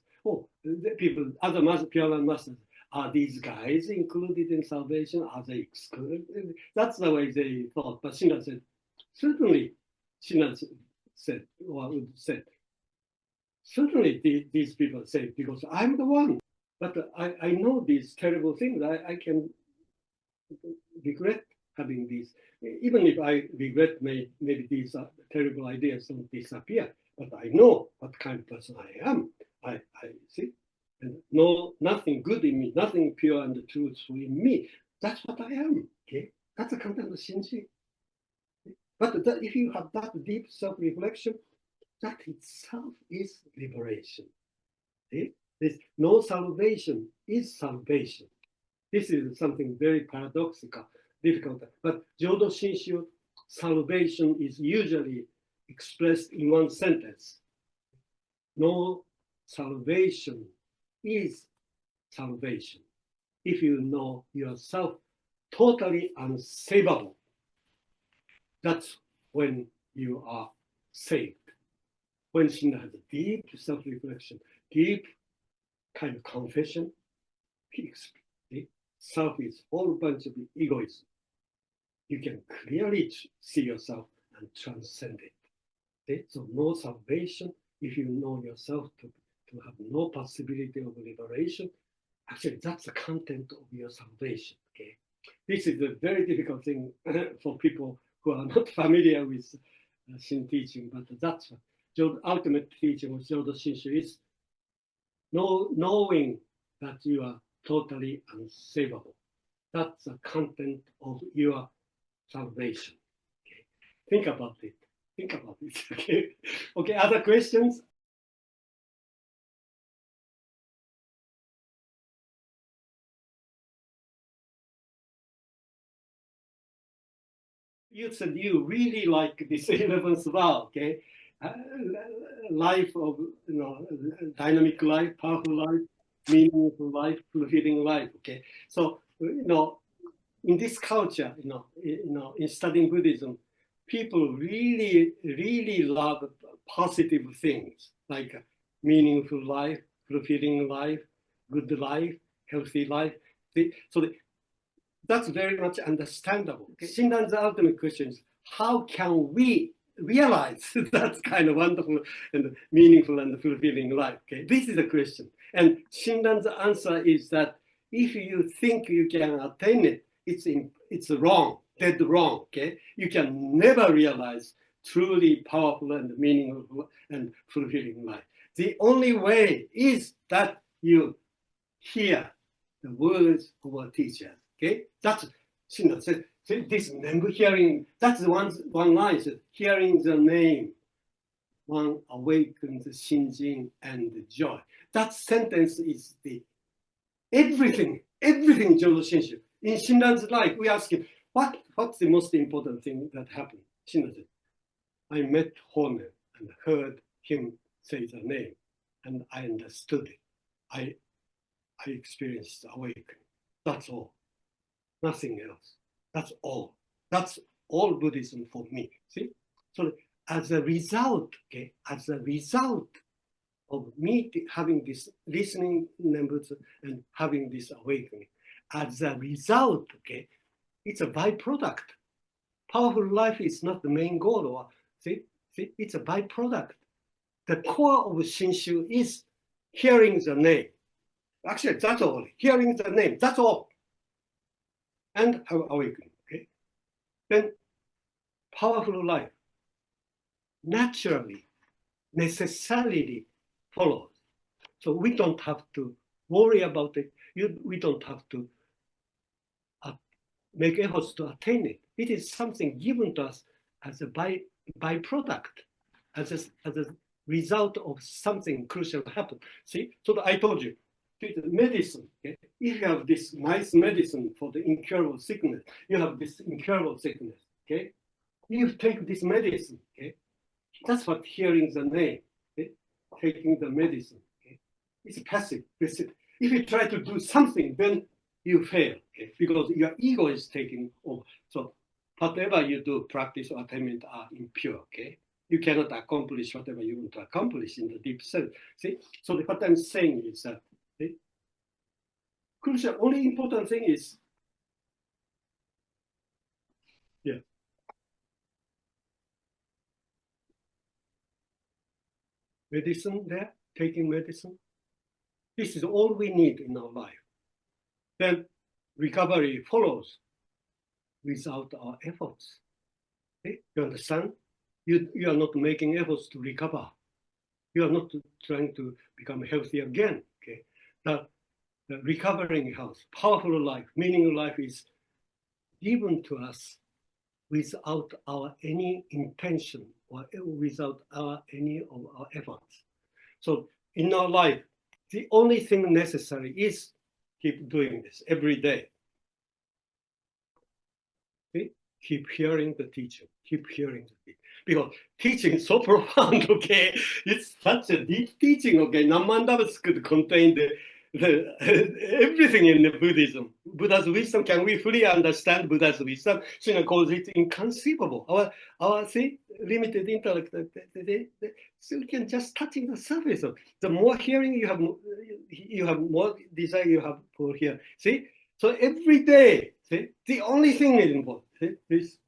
Other Pure Land masters, are these guys included in salvation? Are they excluded? That's the way they thought. But Shinran said, certainly, Shinran said, certainly these people say, because I'm the one. But I know these terrible things. I can regret having these. Even if I regret, maybe these terrible ideas don't disappear. But I know what kind of person I am. I see. And nothing good in me, nothing pure and truthful in me. That's what I am. Okay, that's the content of Shinji. But if you have that deep self-reflection, that itself is liberation. Okay? This no salvation is salvation. This is something very paradoxical, difficult. But Jodo Shinshu, salvation is usually expressed in one sentence. No salvation is salvation. If you know yourself totally unsavable, that's when you are saved. When Shinran has a deep self-reflection, deep kind of confession, self is a whole bunch of egoism. You can clearly see yourself and transcend it. Okay? So no salvation if you know yourself to to have no possibility of liberation, actually that's the content of your salvation. Okay, this is a very difficult thing for people who are not familiar with Shin teaching, but that's the ultimate teaching of Jodo Shinshu is knowing that you are totally unsavable. That's the content of your salvation. Okay, think about it. Think about it. Okay. Okay. Other questions? You said you really like this 11th vow, okay? Uh, Life of, dynamic life, powerful life, meaningful life, fulfilling life, okay? So, in this culture, in studying Buddhism, people really, really love positive things like meaningful life, fulfilling life, good life, healthy life. So that's very much understandable. Okay? Shinran's ultimate question is how can we realize that kind of wonderful and meaningful and fulfilling life? Okay, this is the question. And Shinran's answer is that if you think you can attain it, it's wrong, dead wrong. Okay, you can never realize truly powerful and meaningful and fulfilling life. The only way is that you hear the words of our teachers. Okay, that's Shinran said. This hearing, that's one line says, hearing the name, one awakens Shinjin and joy. That sentence is the everything Jodo Shinshu. In Shinran's life, we ask him, what's the most important thing that happened? Shinran said, I met Honen and heard him say the name, and I understood it. I experienced awakening. That's all. Nothing else. That's all. That's all Buddhism for me. See? So as a result, okay, as a result of me having this listening numbers and having this awakening, as a result, okay, it's a byproduct. Powerful life is not the main goal, or see, it's a byproduct. The core of Shinshu is hearing the name. Actually, that's all. Hearing the name, that's all. And have awakening. Okay? Then powerful life naturally, necessarily follows. So we don't have to worry about it. We don't have to make efforts to attain it. It is something given to us as a byproduct, as a result of something crucial happen. See, so I told you, medicine, okay? If you have this nice medicine for the incurable sickness, you have this incurable sickness, okay? You take this medicine, okay? That's what hearing the name, okay? Taking the medicine, okay? It's passive. If you try to do something, then you fail, okay? Because your ego is taking over. So whatever you do, practice or attainment are impure, okay? You cannot accomplish whatever you want to accomplish in the deep self. See, so what I'm saying is that the crucial, only important thing is, yeah, medicine there, taking medicine. This is all we need in our life. Then recovery follows without our efforts. Okay? You understand? You are not making efforts to recover. You are not trying to become healthy again. Okay? The recovering health, powerful life, meaningful life is given to us without our any intention or without any of our efforts. So in our life, the only thing necessary is keep doing this every day. Okay? Keep hearing the teaching, keep hearing the teaching. Because teaching is so profound, okay? It's such a deep teaching, okay? Namandavas could contain everything in the Buddhism. Buddha's wisdom, can we fully understand Buddha's wisdom? Shinran calls it inconceivable. Our limited intellect, so we can just touching the surface of the more hearing you have more desire you have for hearing. See? So every day, see, the only thing is important. See, this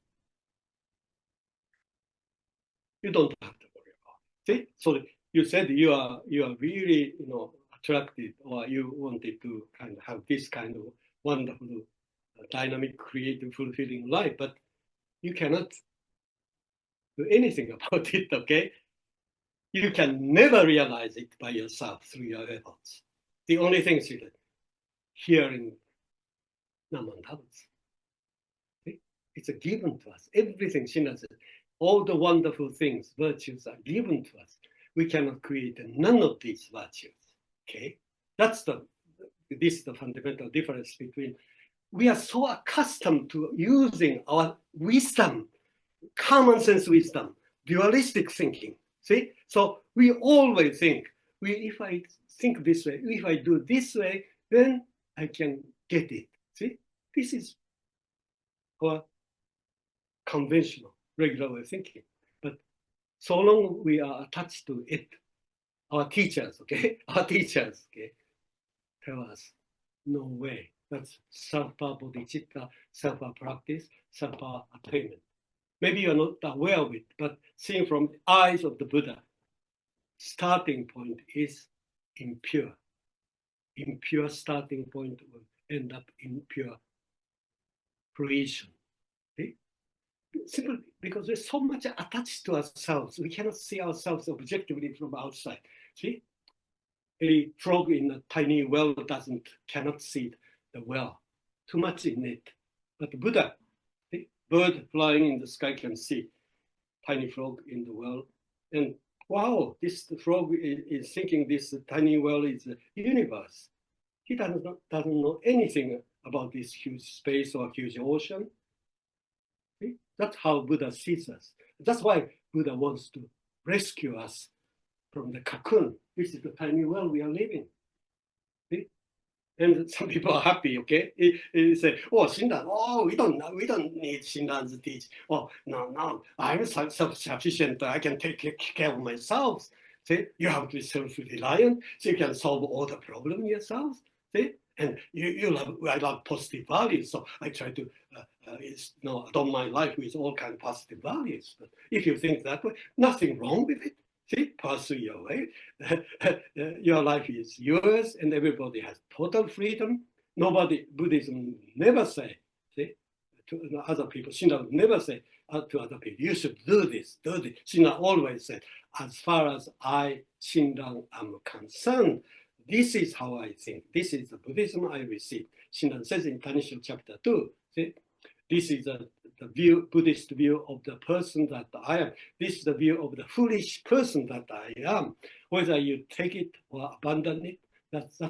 you don't have to worry about. See, so you said you are really attracted, or you wanted to kind of have this kind of wonderful, dynamic, creative, fulfilling life, but you cannot do anything about it. Okay, you can never realize it by yourself through your efforts. The only thing is that hearing Naman Tabbats. It's a given to us. Everything Shinran says, all the wonderful things, virtues are given to us. We cannot create none of these virtues. Okay, this is the fundamental difference between. We are so accustomed to using our wisdom, common sense wisdom, dualistic thinking. See, so we always think, if I think this way, if I do this way, then I can get it. See, this is our conventional, regular way of thinking. But so long we are attached to it, our teachers, okay, tell us, no way. That's self-power bodhicitta, self-power practice, self-power attainment. Maybe you're not aware of it, but seeing from the eyes of the Buddha, starting point is impure. Impure starting point will end up in pure fruition. Okay? Simply because we're so much attached to ourselves, we cannot see ourselves objectively from outside. See, a frog in a tiny well cannot see the well. Too much in it. But the Buddha, the bird flying in the sky can see tiny frog in the well, and wow, this frog is thinking this tiny well is the universe. He doesn't know anything about this huge space or huge ocean. See? That's how Buddha sees us. That's why Buddha wants to rescue us from the cocoon. This is the tiny world we are living. See? And some people are happy, okay? They say, oh, Shinran, oh, we don't need Shinran's teach. Oh, no, I'm self-sufficient. I can take care of myself. See, you have to be self-reliant, so you can solve all the problems yourself. See, and I love positive values, so I try to adorn my life with all kinds of positive values. But if you think that way, nothing wrong with it. See, pursue your way. Your life is yours, and everybody has total freedom. Buddhism never say, see, to other people, Shinran never say to other people, you should do this, do this. Shinran always said, as far as I, Shinran, am concerned, this is how I think. This is the Buddhism I received. Shinran says in Tanisho chapter 2, see, this is the Buddhist view of the person that I am. This is the view of the foolish person that I am. Whether you take it or abandon it, that's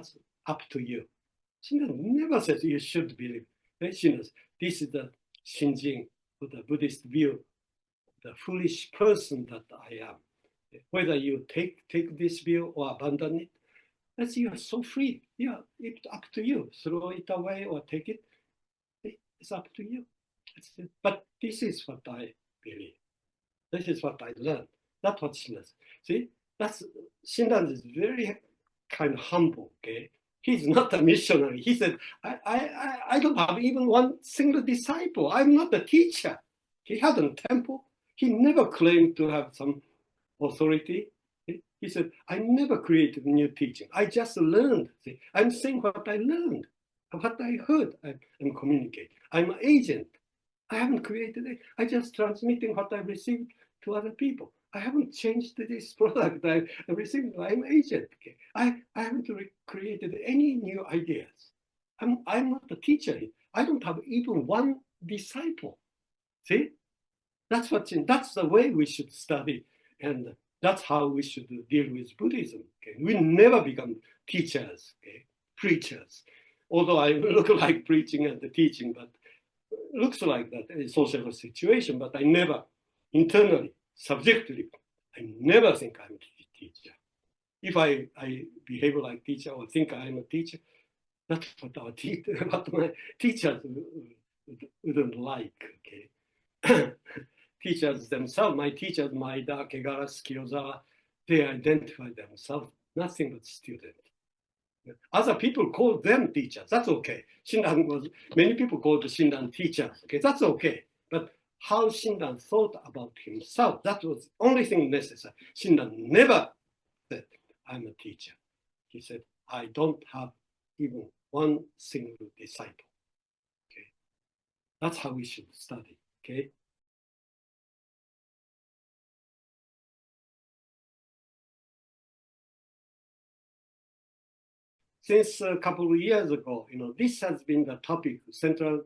up to you. Shinran never says you should believe. Shinran, this is the Shinjin, the Buddhist view of the foolish person that I am. Whether you take this view or abandon it, that's you are so free. Yeah, it's up to you. Throw it away or take it. It's up to you. But this is what I believe. This is what I learned. That's what Shinran. See, Shinran is very kind of humble. Okay, he's not a missionary. He said, I don't have even one single disciple. I'm not a teacher. He had a temple. He never claimed to have some authority. He said, I never created new teaching. I just learned. See, I'm saying what I learned, what I heard. I'm communicating. I'm an agent. I haven't created it. I just transmitting what I received to other people. I haven't changed this product I received. I'm an agent. Okay? I haven't created any new ideas. I'm not a teacher. I don't have even one disciple. See, that's the way we should study, and that's how we should deal with Buddhism. Okay? We never become teachers, okay? Preachers. Although I look like preaching and teaching, but looks like that in social situation, but I never, internally, subjectively, I never think I'm a teacher. If I behave like teacher or think I'm a teacher, that's what what my teachers wouldn't like. Okay, teachers themselves, my teachers, Maida, Kegaras, Kyozawa, they identify themselves nothing but student. Other people call them teachers. That's okay. Many people called Shinran teachers. Okay, that's okay. But how Shinran thought about himself, that was the only thing necessary. Shinran never said, I'm a teacher. He said, I don't have even one single disciple. Okay, that's how we should study. Okay. Since a couple of years ago, this has been the topic central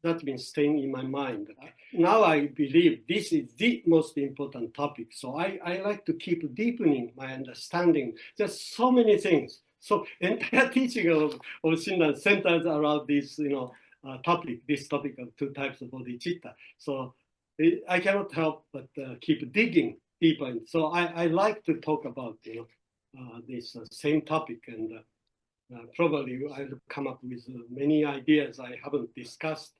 that's been staying in my mind. Now I believe this is the most important topic. So I like to keep deepening my understanding. There's so many things. So entire teaching of Shinran centers around this, this topic of two types of bodhicitta. So I cannot help but keep digging deeper. So I like to talk about, this same topic, and probably I'll come up with many ideas I haven't discussed,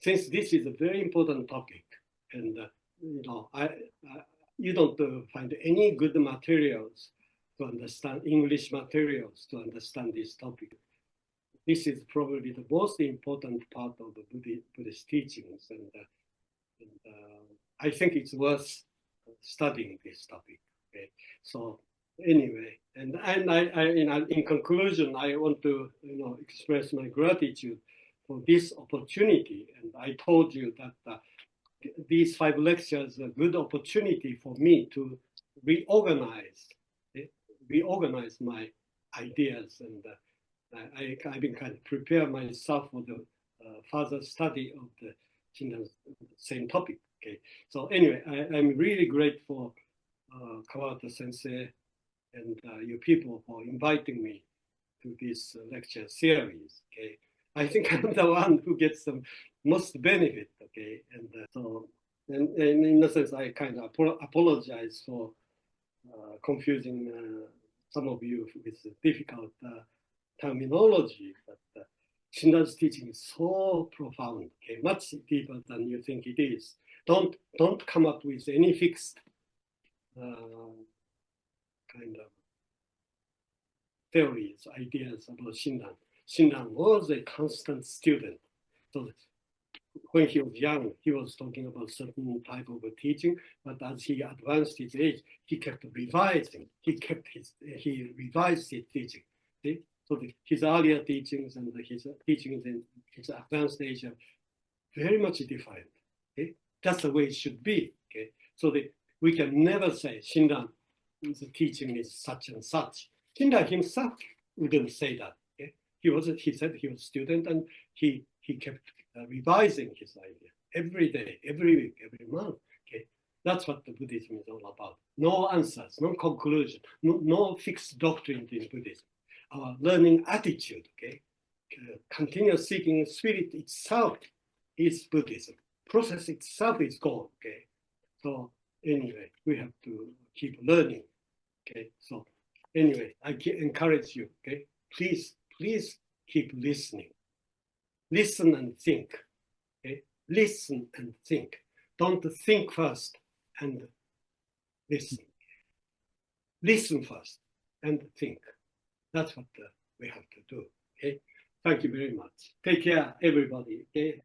since this is a very important topic. And you don't find any good materials to understand, English materials to understand this topic. This is probably the most important part of the Buddhist teachings, and I think it's worth studying this topic. Okay, so anyway, and in conclusion, I want to express my gratitude for this opportunity. And I told you that these 5 lectures are a good opportunity for me to reorganize my ideas, and I've been kind of prepare myself for the further study of the same topic. Okay, so anyway, I'm really grateful, Kawata Sensei and you people, for inviting me to this lecture series. Okay, I think I'm the one who gets the most benefit. Okay, and and in a sense, I kind of apologize for confusing some of you with difficult terminology, but Shinran's teaching is so profound, okay, much deeper than you think it is. Don't come up with any fixed kind of theories, ideas about Shinran. Shinran was a constant student. So when he was young, he was talking about certain type of teaching, but as he advanced his age, he kept revising. He revised his teaching. See? So his earlier teachings and his teachings in his advanced age are very much different. Okay? That's the way it should be. Okay? So we can never say Shinran's teaching is such and such. Shinran himself wouldn't say that. Okay? He said he was a student, and he kept revising his idea every day, every week, every month. Okay, that's what the Buddhism is all about. No answers, no conclusion, no fixed doctrine in Buddhism. Our learning attitude, okay, continuous seeking spirit itself is Buddhism. Process itself is God. Okay, so anyway, we have to keep learning. Okay, so anyway, I encourage you. Okay, please keep listening. Listen and think. Okay? Listen and think. Don't think first and listen. Listen first and think. That's what we have to do. Okay. Thank you very much. Take care, everybody. Okay.